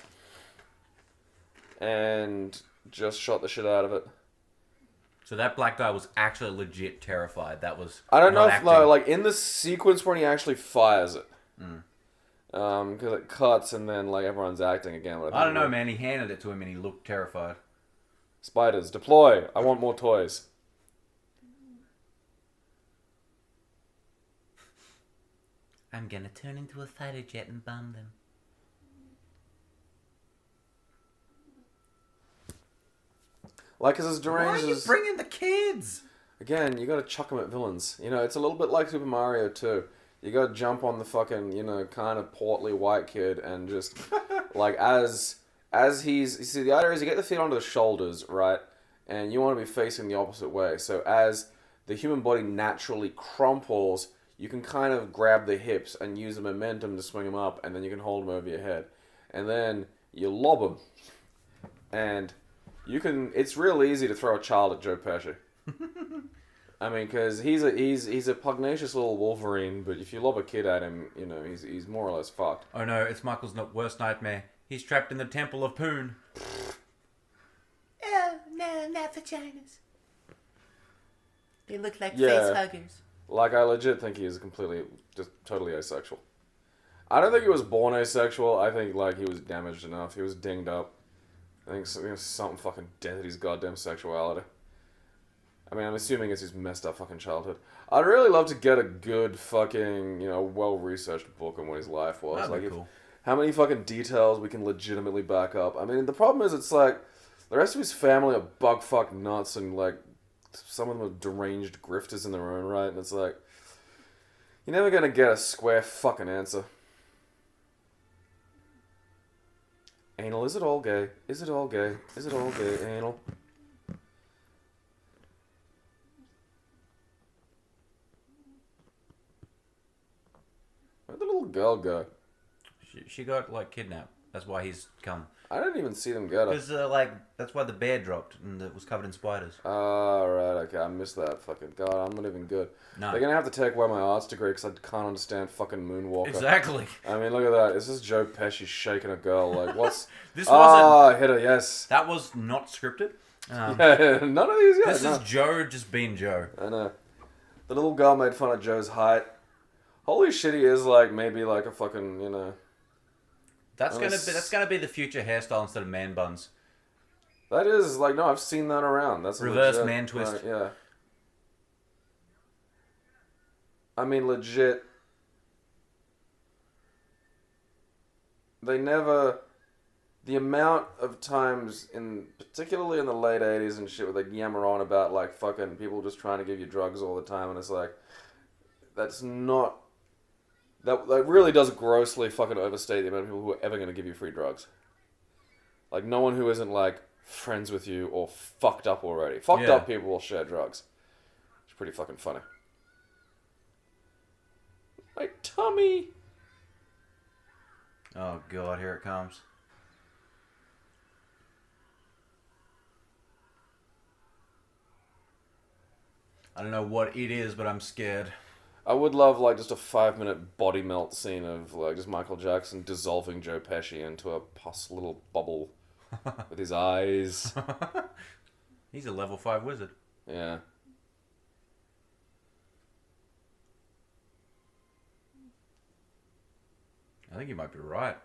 and just shot the shit out of it. So that black guy was actually legit terrified. That was I don't know not if, acting. no, like, in the sequence when he actually fires it. Because it cuts and then, like, everyone's acting again. But I don't know, man. He handed it to him and he looked terrified. Spiders, deploy. I want more toys. I'm gonna turn into a fighter jet and bomb them. Like, because as Why are deranged you as... bringing the kids? Again, you gotta chuck them at villains. You know, it's a little bit like Super Mario 2. You gotta jump on the fucking, you know, kind of portly white kid and just, like, as he's... You see, the idea is you get the feet onto the shoulders, right? And you want to be facing the opposite way. So as the human body naturally crumples, you can kind of grab the hips and use the momentum to swing them up, and then you can hold them over your head. And then you lob them. And It's real easy to throw a child at Joe Pesci. I mean, because he's a pugnacious little Wolverine, but if you lob a kid at him, you know, he's more or less fucked. Oh no, it's Michael's worst nightmare. He's trapped in the Temple of Poon. Oh, no, not vaginas. They look like face Yeah. huggers. Like, I legit think he is just totally asexual. I don't think he was born asexual. I think, like, he was damaged enough. He was dinged up. I think something fucking dead at his goddamn sexuality. I mean, I'm assuming it's his messed up fucking childhood. I'd really love to get a good fucking, you know, well-researched book on what his life was. That'd like, be cool. How many fucking details we can legitimately back up. I mean, the problem is it's like, the rest of his family are bug-fuck nuts and, like, some of them are deranged grifters in their own right, and it's like, you're never gonna get a square fucking answer. Anal, is it all gay? Is it all gay? Is it all gay, anal? Where'd the little girl go? She got, like, kidnapped. That's why he's come. I didn't even see them get her. Because, that's why the bear dropped and it was covered in spiders. Oh, right, okay, I missed that. Fucking God, I'm not even good. No. They're gonna have to take away my arts degree because I can't understand fucking Moonwalker. Exactly. I mean, look at that. This is Joe Pesci shaking a girl. Like, what's... This wasn't... hit her, yes. That was not scripted. Yeah, none of these guys. This is Joe just being Joe. I know. The little girl made fun of Joe's height. Holy shit, he is, like, maybe, like, a fucking, you know... That's gonna be the future hairstyle instead of man buns. That is, like, no, I've seen that around. That's Reverse legit, man twist. Right, yeah. I mean, legit. They never... The amount of times, particularly in the late 80s and shit, where they yammer on about, like, fucking people just trying to give you drugs all the time, and it's like, that's not... That really does grossly fucking overstate the amount of people who are ever going to give you free drugs. Like, no one who isn't, like, friends with you or fucked up already. Fucked up people will share drugs. It's pretty fucking funny. My tummy! Oh god, here it comes. I don't know what it is, but I'm scared. I would love, like, just a 5-minute body melt scene of, like, just Michael Jackson dissolving Joe Pesci into a pus little bubble with his eyes. He's a level 5 wizard. Yeah. I think he might be right.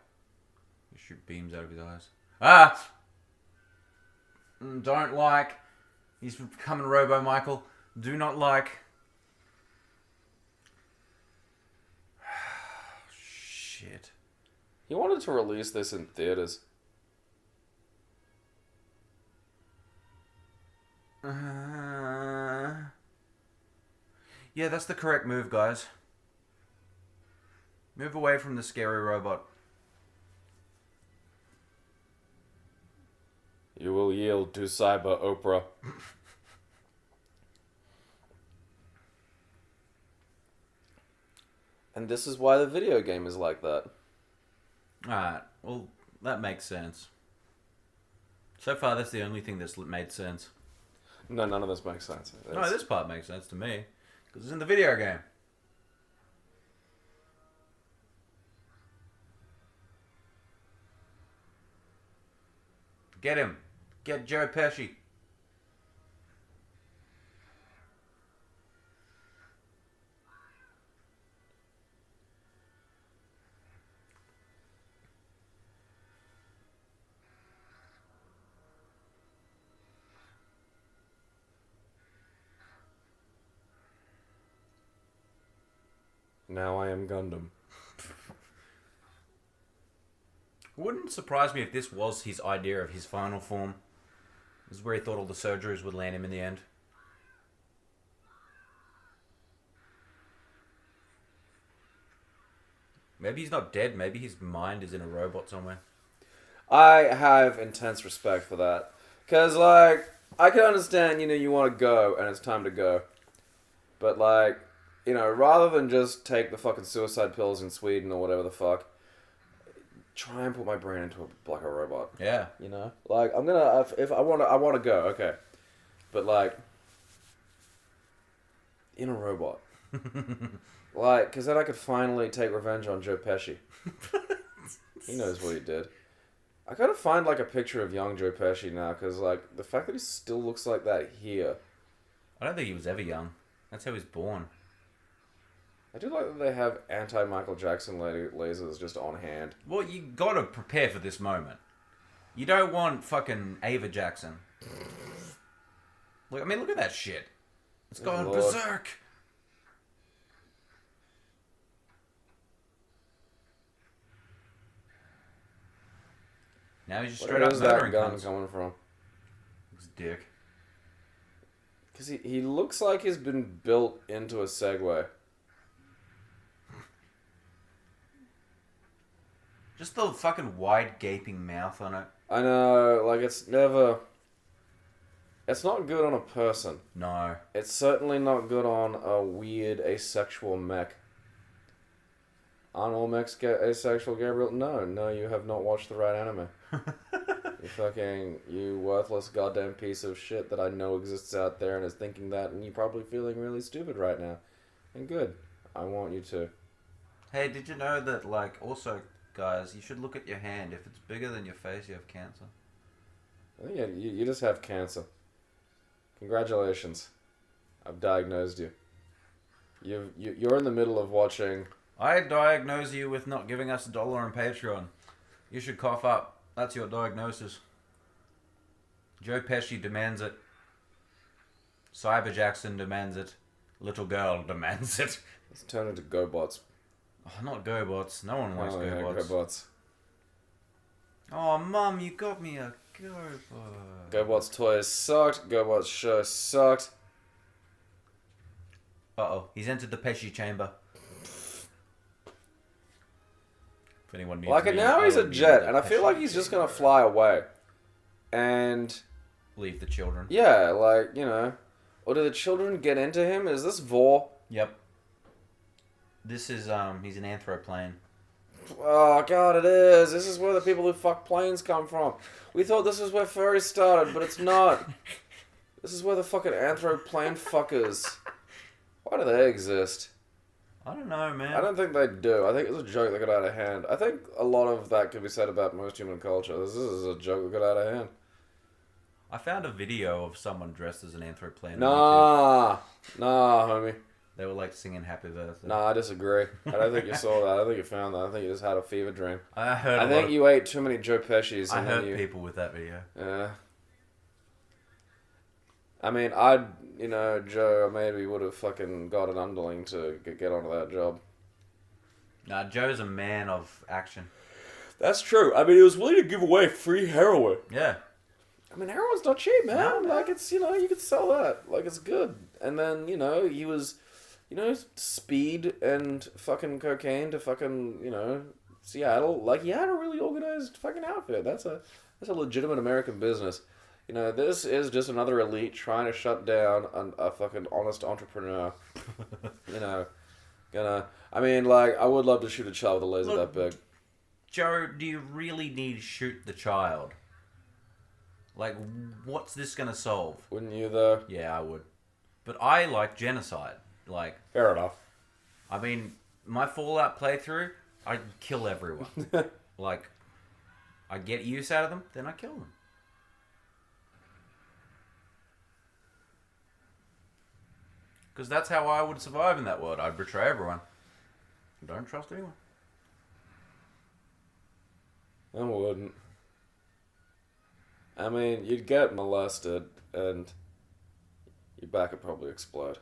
You shoot beams out of his eyes. Ah! Don't like. He's becoming Robo Michael. Do not like. Shit. He wanted to release this in theaters. Yeah, that's the correct move, guys. Move away from the scary robot. You will yield to Cyber Oprah. And this is why the video game is like that. Alright, well, that makes sense. So far, that's the only thing that's made sense. No, none of this makes sense. No, this part makes sense to me. Because it's in the video game. Get him. Get Joe Pesci. Now I am Gundam. Wouldn't surprise me if this was his idea of his final form. This is where he thought all the surgeries would land him in the end. Maybe he's not dead. Maybe his mind is in a robot somewhere. I have intense respect for that. Because, like, I can understand, you know, you want to go and it's time to go. But, like, you know, rather than just take the fucking suicide pills in Sweden or whatever the fuck, try and put my brain into like a robot. Yeah. You know, like I'm gonna if I want to go, okay, but like in a robot, like because then I could finally take revenge on Joe Pesci. He knows what he did. I gotta find like a picture of young Joe Pesci now, because like the fact that he still looks like that here. I don't think he was ever young. That's how he was born. I do like that they have anti-Michael Jackson lasers just on hand. Well, you gotta prepare for this moment. You don't want fucking Ava Jackson. Look, I mean, look at that shit. It's gone Lord. berserk. Now he's just straight Where up is that murdering gun cunts. coming from? His dick. Because he looks like he's been built into a Segway. Just the fucking wide gaping mouth on it. I know, like it's never... It's not good on a person. No. It's certainly not good on a weird asexual mech. Aren't all mechs asexual, Gabriel? No, you have not watched the right anime. You worthless goddamn piece of shit that I know exists out there and is thinking that, and you're probably feeling really stupid right now. And good. I want you to. Hey, did you know that, like, also, guys, you should look at your hand. If it's bigger than your face, you have cancer. I think you just have cancer. Congratulations. I've diagnosed you. You're in the middle of watching... I diagnose you with not giving us $1 on Patreon. You should cough up. That's your diagnosis. Joe Pesci demands it. Cyber Jackson demands it. Little girl demands it. Let's turn into GoBots. Oh, not GoBots. No one likes Oh, yeah, GoBots. GoBots. Oh, Mum, you got me a GoBot. GoBots toys sucked. GoBots show sucked. Uh-oh. He's entered the Pesci chamber. If anyone needs Like, me, and now I he's a will be jet, the and I feel Pesci like he's just gonna chamber. fly away. And... Leave the children. yeah, like, you know... Or do the children get into him? Is this Vor? Yep. This is, he's an anthroplane. Oh, God, it is. This is where the people who fuck planes come from. We thought this was where furries started, but it's not. This is where the fucking anthroplane fuckers... Why do they exist? I don't know, man. I don't think they do. I think it's a joke that got out of hand. I think a lot of that could be said about most human culture. This is a joke that got out of hand. I found a video of someone dressed as an anthroplane. on Nah, homie. YouTube. They were like singing Happy Birthday. Nah, I disagree. I don't think you saw that. I don't think you found that. I think you just had a fever dream. I heard. I think you ate too many Joe Pesci's. I and heard then you... people with that video. Yeah. I mean, Joe maybe would have fucking got an underling to get onto that job. Nah, Joe's a man of action. That's true. I mean, he was willing to give away free heroin. Yeah. I mean, heroin's not cheap, man. No, no. Like, it's, you could sell that. Like, it's good. And then, he was, speed and fucking cocaine to fucking, Seattle. Like, he had a really organized fucking outfit. That's a legitimate American business. This is just another elite trying to shut down a fucking honest entrepreneur. I would love to shoot a child with a laser that big. Joe, do you really need to shoot the child? Like, what's this gonna solve? Wouldn't you, though? Yeah, I would. But I like genocide. Like, Fair enough. I mean, my Fallout playthrough, I kill everyone. Like, I get use out of them, then I kill them. Because that's how I would survive in that world. I'd betray everyone. Don't trust anyone. I wouldn't. I mean, you'd get molested, and your back would probably explode.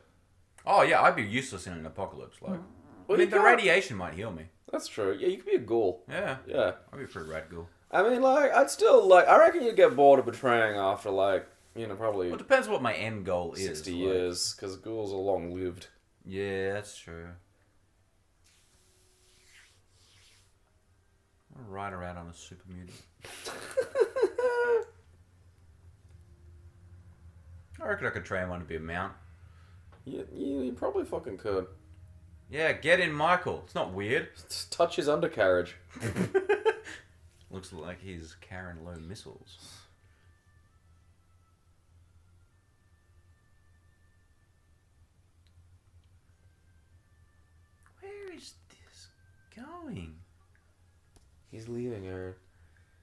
Oh, yeah, I'd be useless in an apocalypse. Like, Well, I mean, you the can't- radiation might heal me. That's true. Yeah, you could be a ghoul. Yeah. Yeah. I'd be a pretty rad ghoul. I mean, I'd still, I reckon you'd get bored of betraying after, probably Well, it depends what my end goal is. 60 like- years, because ghouls are long-lived. Yeah, that's true. I'll ride around on a super mutant. I reckon I could train one to be a mount. You probably fucking could. Yeah, get in Michael. It's not weird. Just touch his undercarriage. Looks like he's Karen Low missiles. Where is this going? He's leaving, Aaron.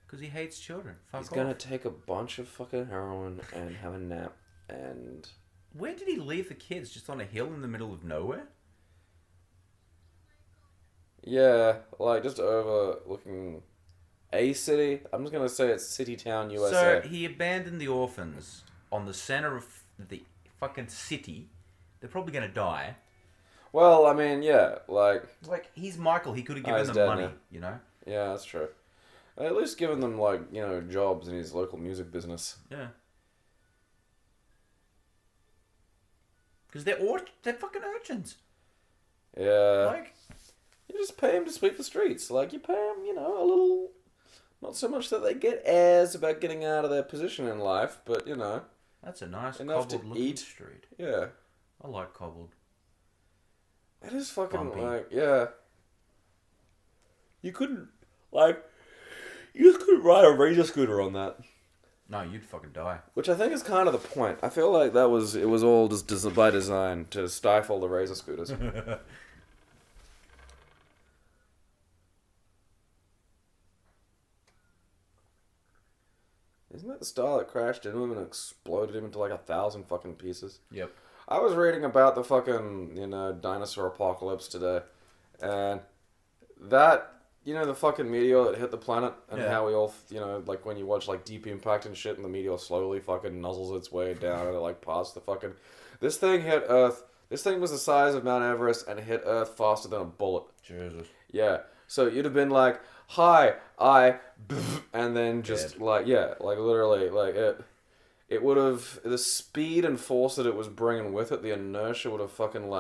Because he hates children. He's gonna take a bunch of fucking heroin and have a nap and... Where did he leave the kids? Just on a hill in the middle of nowhere? Yeah, like just overlooking a city. I'm just gonna say it's City Town, USA. So he abandoned the orphans on the center of the fucking city. They're probably gonna die. Well, I mean, yeah, like he's Michael. He could have given he's them dead money, now. you know? Yeah, that's true. At least giving them jobs in his local music business. Yeah. Because they're fucking urchins. Yeah. Like, you just pay him to sweep the streets. Like, you pay him, a little... Not so much that they get airs about getting out of their position in life, but, that's a nice enough cobbled to looking eat. street. Yeah. I like cobbled. It is fucking, Bumpy. yeah. You couldn't ride a razor scooter on that. No, you'd fucking die. Which I think is kind of the point. I feel like it was all just by design to stifle the razor scooters. Isn't that the star that crashed into him and exploded him into like 1,000 fucking pieces? Yep. I was reading about the fucking, dinosaur apocalypse today. And that, the fucking meteor that hit the planet and how we all, like when you watch like Deep Impact and shit and the meteor slowly fucking nuzzles its way down and it like past the fucking... This thing hit Earth. This thing was the size of Mount Everest and hit Earth faster than a bullet. Jesus. Yeah. So you'd have been like, hi, and then just literally, it would have, the speed and force that it was bringing with it, the inertia would have fucking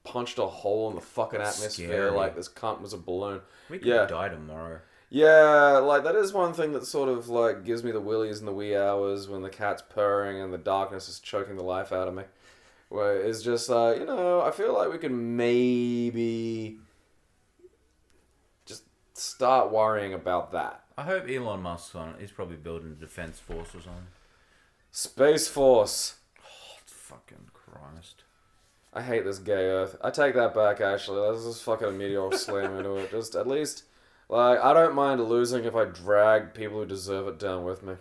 punched a hole in the fucking atmosphere scary. like this cunt was a balloon. We could die tomorrow. Yeah, that is one thing that sort of gives me the willies in the wee hours when the cat's purring and the darkness is choking the life out of me. Where it's just I feel like we can maybe just start worrying about that. I hope Elon Musk's on it. He's probably building a defense force or something. Space Force. Oh, fucking Christ. I hate this gay Earth. I take that back, actually. Let's just fucking a meteor slam into it. Just at least, I don't mind losing if I drag people who deserve it down with me.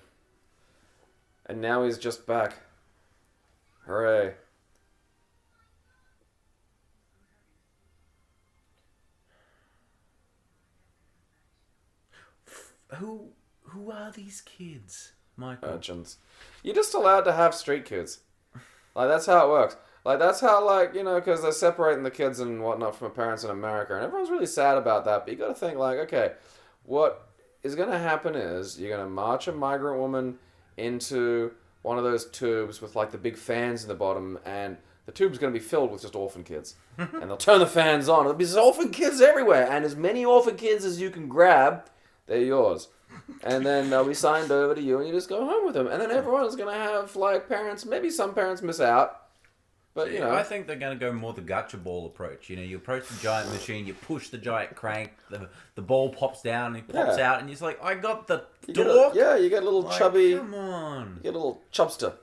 And now he's just back. Hooray. Who are these kids, Michael? Urchins. You're just allowed to have street kids. That's how it works. That's how, because they're separating the kids and whatnot from their parents in America, and everyone's really sad about that, but you gotta think, okay, what is gonna happen is you're gonna march a migrant woman into one of those tubes with, the big fans in the bottom, and the tube's gonna be filled with just orphan kids. And they'll turn the fans on, there'll be just orphan kids everywhere, and as many orphan kids as you can grab, they're yours. And then they'll be signed over to you, and you just go home with them. And then everyone's going to have, parents. Maybe some parents miss out. But, I think they're going to go more the gotcha ball approach. You approach the giant machine, you push the giant crank, the ball pops down, and it pops out, and you're just like, I got the door. You get a little chubby... Come on. You get a little chubster.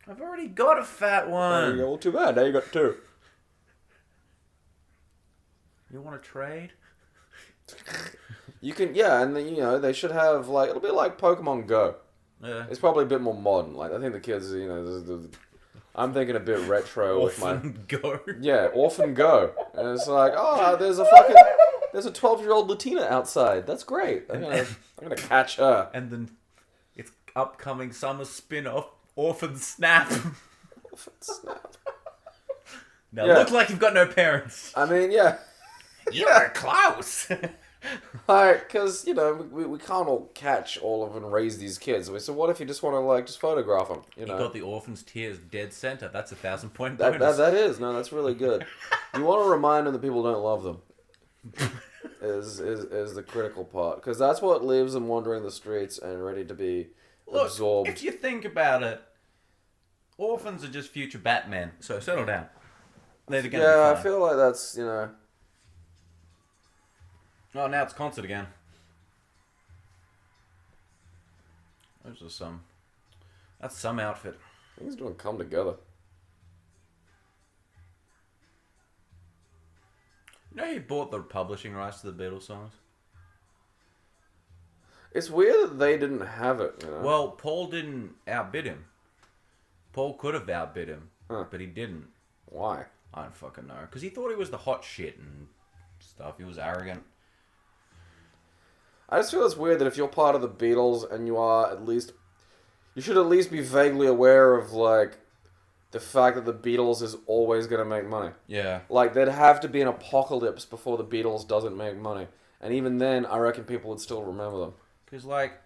I've already got a fat one. Well, too bad. Now you got two. You want to trade? You can, and then, they should have, it'll be like Pokemon Go. Yeah. It's probably a bit more modern. I think the kids, I'm thinking a bit retro with my... Orphan Go. Yeah, Orphan Go. And it's like, there's a 12-year-old Latina outside. That's great. I'm gonna catch her. And then it's upcoming summer spin-off, Orphan Snap. Orphan Snap. Now look like you've got no parents. I mean, yeah. You're close. Because, we can't all catch all of and raise these kids. So what if you just want to, just photograph them, You got the Orphans Tears dead center. That's 1,000-point bonus. That is. No, that's really good. You want to remind them that people don't love them. is the critical part. Because that's what leaves them wandering the streets and ready to be absorbed. If you think about it, orphans are just future Batman. So settle down. They're going to be fine. I feel like that's, Oh, now it's concert again. Those are some. That's some outfit. I think he's doing Come Together. You know he bought the publishing rights to the Beatles songs? It's weird that they didn't have it, you know? Well, Paul didn't outbid him. Paul could have outbid him, Huh. but he didn't. Why? I don't fucking know. Because he thought he was the hot shit and stuff. He was arrogant. I just feel it's weird that if you're part of the Beatles and you are at least... You should at least be vaguely aware of, like, the fact that the Beatles is always going to make money. Yeah. Like, there'd have to be an apocalypse before the Beatles doesn't make money. And even then, I reckon people would still remember them. Because, like,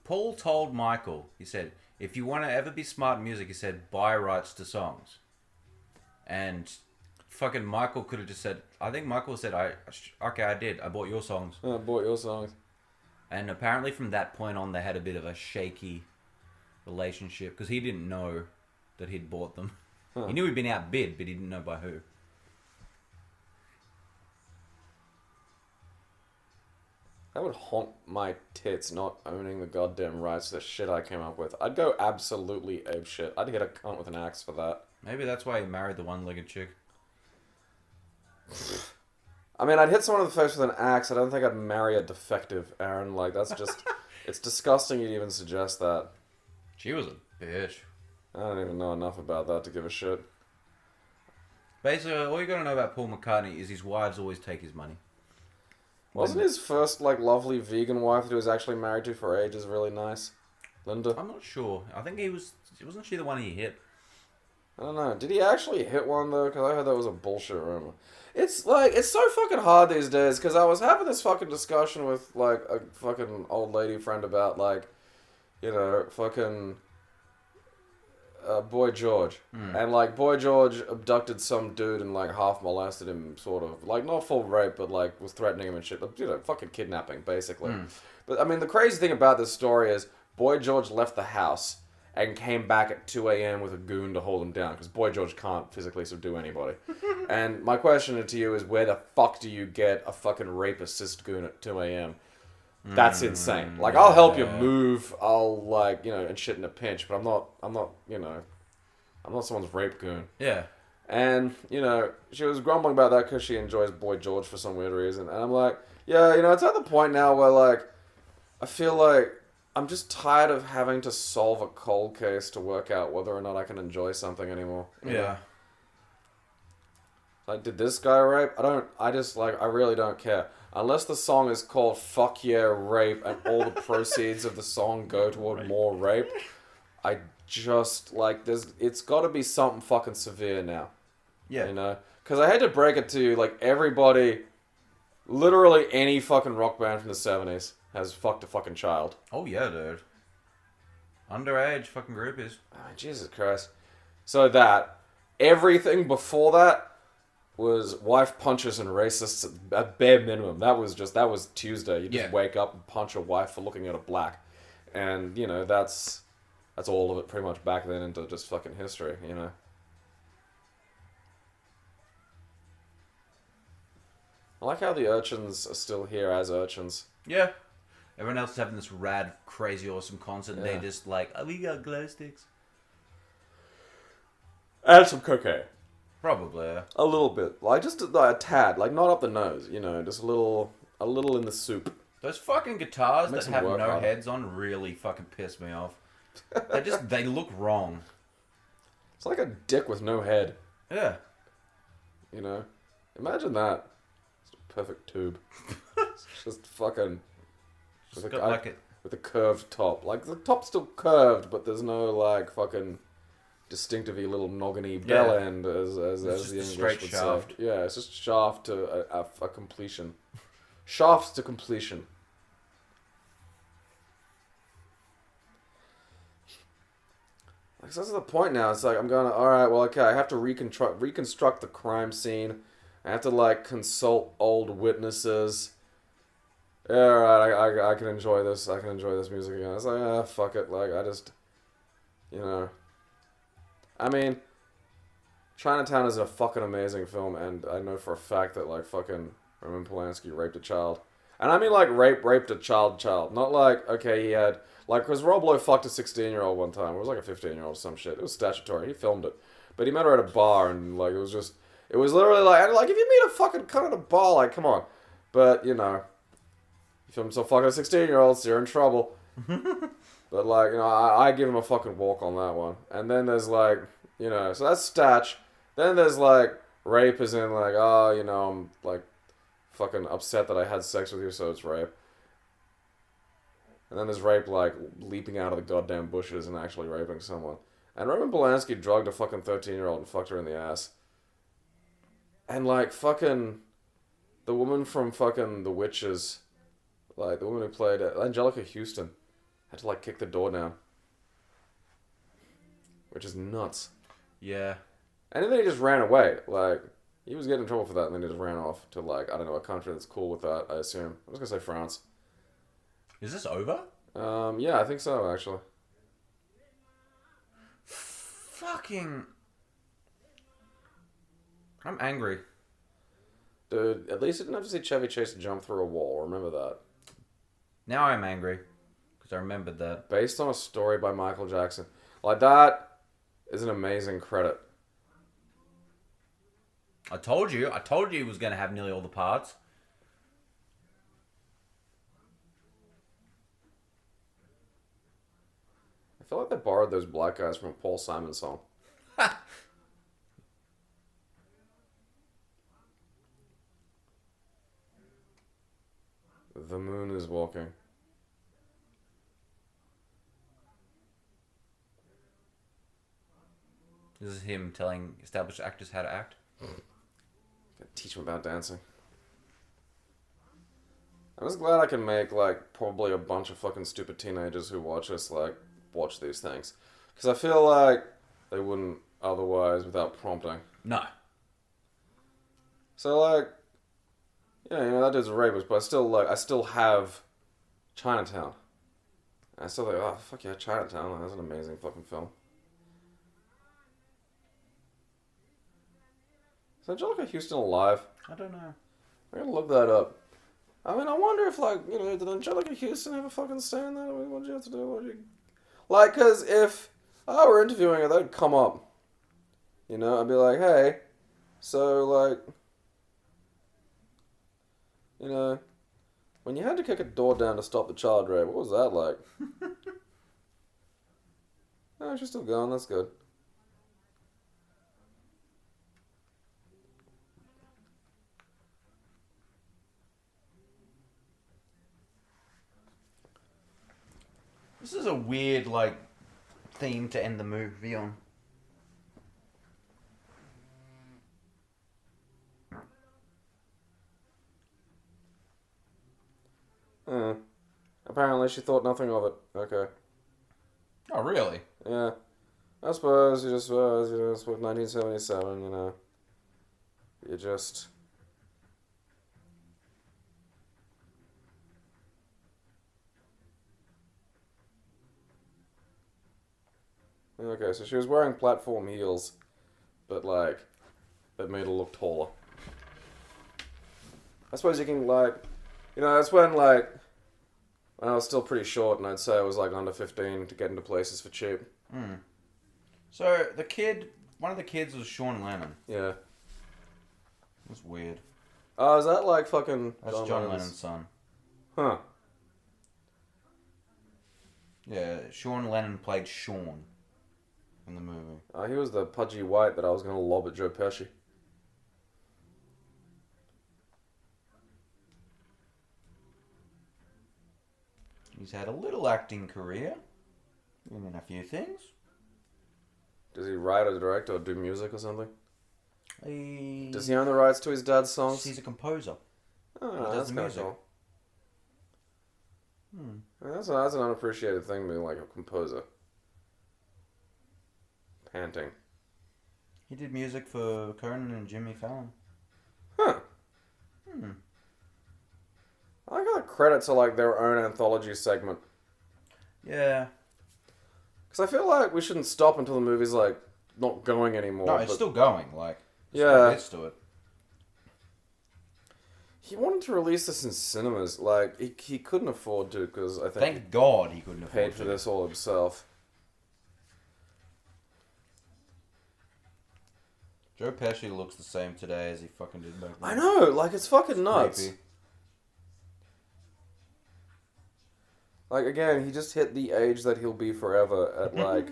Paul told Michael, he said, if you want to ever be smart in music, he said, buy rights to songs. And fucking Michael could have just said, I think Michael said, okay, I did. I bought your songs. I bought your songs. And apparently from that point on, they had a bit of a shaky relationship. Because he didn't know that he'd bought them. Huh. He knew he'd been outbid, but he didn't know by who. That would haunt my tits not owning the goddamn rights to the shit I came up with. I'd go absolutely apeshit. I'd hit a cunt with an axe for that. Maybe that's why he married the one-legged chick. I mean, I'd hit someone in the face with an axe. I don't think I'd marry a defective, Aaron. Like, that's just... It's disgusting you'd even suggest that. She was a bitch. I don't even know enough about that to give a shit. Basically, all you gotta know about Paul McCartney is his wives always take his money. Wasn't his first, like, lovely vegan wife that he was actually married to for ages really nice? Linda? I'm not sure. I think wasn't she the one he hit? I don't know. Did he actually hit one, though? Because I heard that was a bullshit rumor. It's, like, it's so fucking hard these days, because I was having this fucking discussion with, like, a fucking old lady friend about, like, you know, fucking... Boy George. And, like, Boy George abducted some dude and, like, half molested him, sort of. Like, not full rape, but, like, was threatening him and shit. But, you know, fucking kidnapping, basically. But, I mean, the crazy thing about this story is Boy George left the house and came back at 2 a.m. with a goon to hold him down. Because Boy George can't physically subdue anybody. And my question to you is, where the fuck do you get a fucking rape assist goon at 2 a.m.? That's insane. Like, I'll help you move, I'll, like, you know, and shit in a pinch, but I'm not, you know, I'm not someone's rape goon. Yeah. And, you know, she was grumbling about that because she enjoys Boy George for some weird reason. And I'm like, yeah, you know, it's at the point now where, like, I feel like I'm just tired of having to solve a cold case to work out whether or not I can enjoy something anymore. You know? Like, did this guy rape? I really don't care. Unless the song is called Fuck Yeah Rape and all the proceeds of the song go toward more rape, I just, like, it's got to be something fucking severe now. Yeah. You know? Because I hate to break it to you, like, everybody, literally any fucking rock band from the 70s has fucked a fucking child. Oh, yeah, dude. Underage fucking groupies. Oh, Jesus Christ. So that, everything before that was wife punchers and racists at bare minimum. That was Tuesday. You just wake up and punch a wife for looking at a black. And, you know, that's all of it pretty much back then into just fucking history, you know. I like how the urchins are still here as urchins. Yeah. Everyone else is having this rad, crazy, awesome concert, and they're just like, oh, we got glow sticks. And some cocaine. Probably, yeah. A little bit. Like, just a tad. Like, not up the nose, you know. Just a little in the soup. Those fucking guitars Makes that them have work no harder. heads on really fucking piss me off. They look wrong. It's like a dick with no head, Yeah. you know. Imagine that. It's a perfect tube. It's just fucking... Just got like it. With a curved top. Like, the top's still curved, but there's no, like, fucking distinctively little nogginy bell end, as the just a English straight would shaft. say. Yeah, it's just shaft to a completion. Shafts to completion. Like, so that's the point now. It's like, I'm going, alright, well, okay, I have to reconstruct the crime scene. I have to, like, consult old witnesses. Yeah, alright, I can enjoy this. I can enjoy this music again. It's like, fuck it. Like, I just, you know. I mean, Chinatown is a fucking amazing film, and I know for a fact that, like, fucking Roman Polanski raped a child. And I mean like raped a child. Not like, okay, he had... Like, because Rob Lowe fucked a 16-year-old one time. It was like a 15-year-old or some shit. It was statutory. He filmed it. But he met her at a bar and, like, it was just... It was literally like... And, like, if you meet a fucking cunt at a bar, like, come on. But, you know... You film himself fucking a 16-year-old, so you're in trouble. But, like, you know, I give him a fucking walk on that one. And then there's, like... You know, so that's statch. Then there's, like... Rape is in, like, oh, you know, I'm, like... Fucking upset that I had sex with you, so it's rape. And then there's rape, like, leaping out of the goddamn bushes and actually raping someone. And Roman Polanski drugged a fucking 13-year-old and fucked her in the ass. And, like, fucking... The woman from fucking The Witches, like, the woman who played Angelica Houston, had to, like, kick the door down. Which is nuts. Yeah. And then he just ran away. Like, he was getting in trouble for that, and then he just ran off to, like, I don't know, a country that's cool with that, I assume. I was gonna say France. Is this over? Yeah, I think so, actually. Fucking... I'm angry. Dude, at least you didn't have to see Chevy Chase jump through a wall. Remember that. Now I'm angry. Because I remembered that. Based on a story by Michael Jackson. Like, that is an amazing credit. I told you he was going to have nearly all the parts. I feel like they borrowed those black guys from a Paul Simon song. The moon is walking. This is him telling established actors how to act. Gotta teach them about dancing. I'm just glad I can make, like, probably a bunch of fucking stupid teenagers who watch us, like, watch these things. Because I feel like they wouldn't otherwise without prompting. No. So, like, yeah, you know, that dude's a rapist, but I still have Chinatown. And I still think, oh, fuck yeah, Chinatown. That's an amazing fucking film. Is Angelica Houston alive? I don't know. I'm gonna look that up. I mean, I wonder if, like, you know, did Angelica Houston have a fucking say in that? What did you have to do? Like, because if I were interviewing her, that'd come up. You know, I'd be like, hey, so, like, you know, when you had to kick a door down to stop the child rape, what was that like? Oh, she's still going, that's good. This is a weird, like, theme to end the movie on. Apparently she thought nothing of it. Okay. Oh, really? Yeah. I suppose you just was, you know, it's with 1977, you know. You just... Okay, so she was wearing platform heels, but, like, that made her look taller. I suppose you can, like, you know, that's when, like, when I was still pretty short, and I'd say I was, like, under 15 to get into places for cheap. Hmm. So, one of the kids was Sean Lennon. Yeah. That's weird. Oh, is that, like, fucking... That's John Lennon's son. Huh. Yeah, Sean Lennon played Sean in the movie. He was the pudgy white that I was going to lob at Joe Pesci. He's had a little acting career. In a few things. Does he write or direct or do music or something? He... Does he own the rights to his dad's songs? He's a composer. Oh, He does that's the kind of music. cool. Hmm. That's an unappreciated thing to be like a composer. Panting. He did music for Conan and Jimmy Fallon. Huh. Hmm. I got credit to like their own anthology segment. Yeah. Because I feel like we shouldn't stop until the movie's like not going anymore. No, it's still going. Like, yeah, bits to it. He wanted to release this in cinemas. Like, he couldn't afford to because I think Thank God he couldn't he afford paid for to. this all himself. Joe Pesci looks the same today as he fucking did back then. I know, like, it's fucking nuts. Creepy. Like, again, he just hit the age that he'll be forever at, like,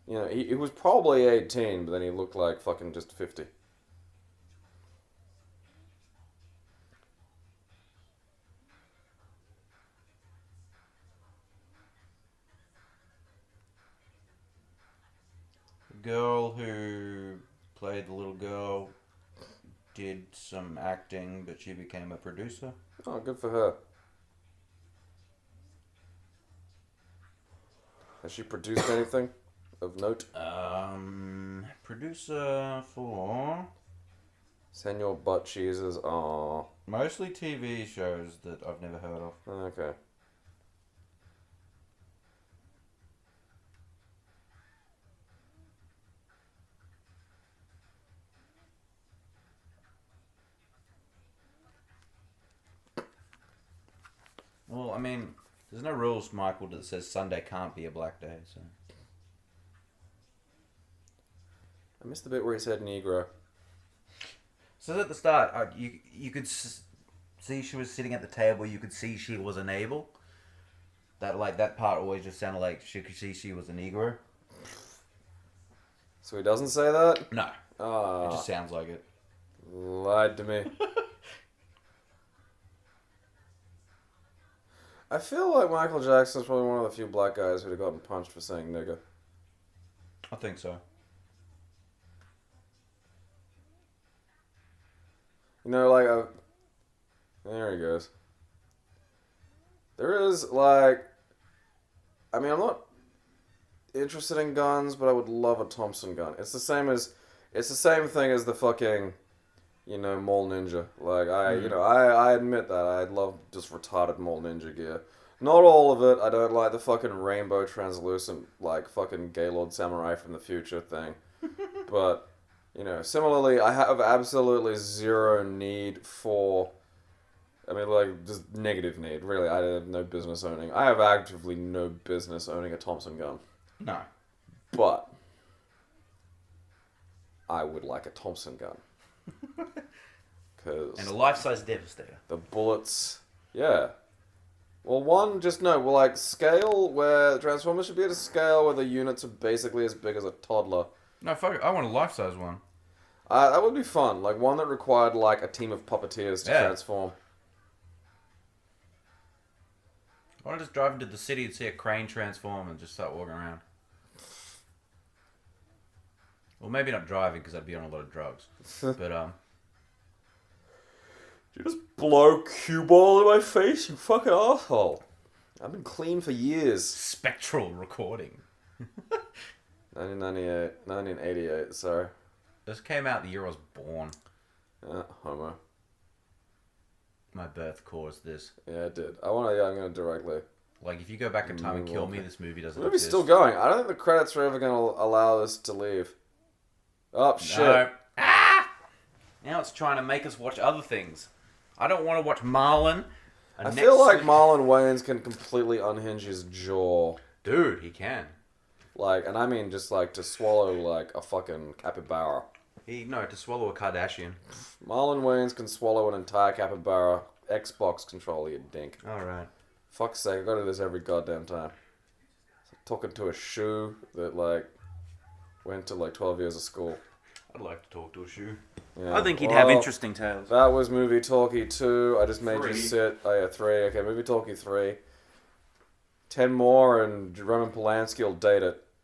you know, he was probably 18, but then he looked like fucking just 50. The girl who played the little girl did some acting, but she became a producer. Oh, good for her. Has she produced anything of note? Producer for Senor Butt Cheeses. Aww. mostly TV shows that I've never heard of. Okay. Well, I mean, there's no rules, Michael, that says Sunday can't be a black day, so... I missed the bit where he said Negro. So at the start, you could see she was sitting at the table, you could see she was an able. That part always just sounded like she could see she was a Negro. So he doesn't say that? No. Ah, It just sounds like it. lied to me. I feel like Michael Jackson's probably one of the few black guys who'd have gotten punched for saying nigger. I think so. You know, like, there he goes. There is, like, I mean, I'm not interested in guns, but I would love a Thompson gun. It's the same thing as the fucking, you know, Mole Ninja. Like, I admit that. I love just retarded Mole Ninja gear. Not all of it. I don't like the fucking rainbow translucent, like, fucking Gaylord Samurai from the future thing. But, you know, similarly, I have absolutely zero need for... I mean, like, just negative need, really. I have no business owning. I have actively no business owning a Thompson gun. No. But I would like a Thompson gun. Because And a life-size Devastator. the bullets... Yeah. Well, like, scale where... The Transformers should be at a scale where the units are basically as big as a toddler. No, fuck it. I want a life-size one. That would be fun. Like, one that required, like, a team of puppeteers to transform. I want to just drive into the city and see a crane transform and just start walking around. Well, maybe not driving because I'd be on a lot of drugs. But, You just blow cue ball in my face, you fucking asshole. I've been clean for years. spectral recording. 1988, sorry. This came out the year I was born. Homo. My birth caused this. Yeah, it did. I'm gonna directly. Like, if you go back in time and kill me, this movie doesn't The movie's exist. still going. I don't think the credits are ever gonna allow this to leave. Oh, shit. No. Ah! Now it's trying to make us watch other things. I don't want to watch Marlon. I feel like Marlon Wayans can completely unhinge his jaw. Dude, he can. Like, and I mean just like to swallow like a fucking capybara. To swallow a Kardashian. Marlon Wayans can swallow an entire capybara Xbox controller, you dink. Alright. Fuck's sake, I gotta do this every goddamn time. It's like talking to a shoe that like went to like 12 years of school. I'd like to talk to a shoe. Yeah. I think he'd have interesting tales. That was Movie Talkie 2. I just made you 3. sit. Oh yeah, 3. Okay, Movie Talkie 3. 10 more and Roman Polanski will date it.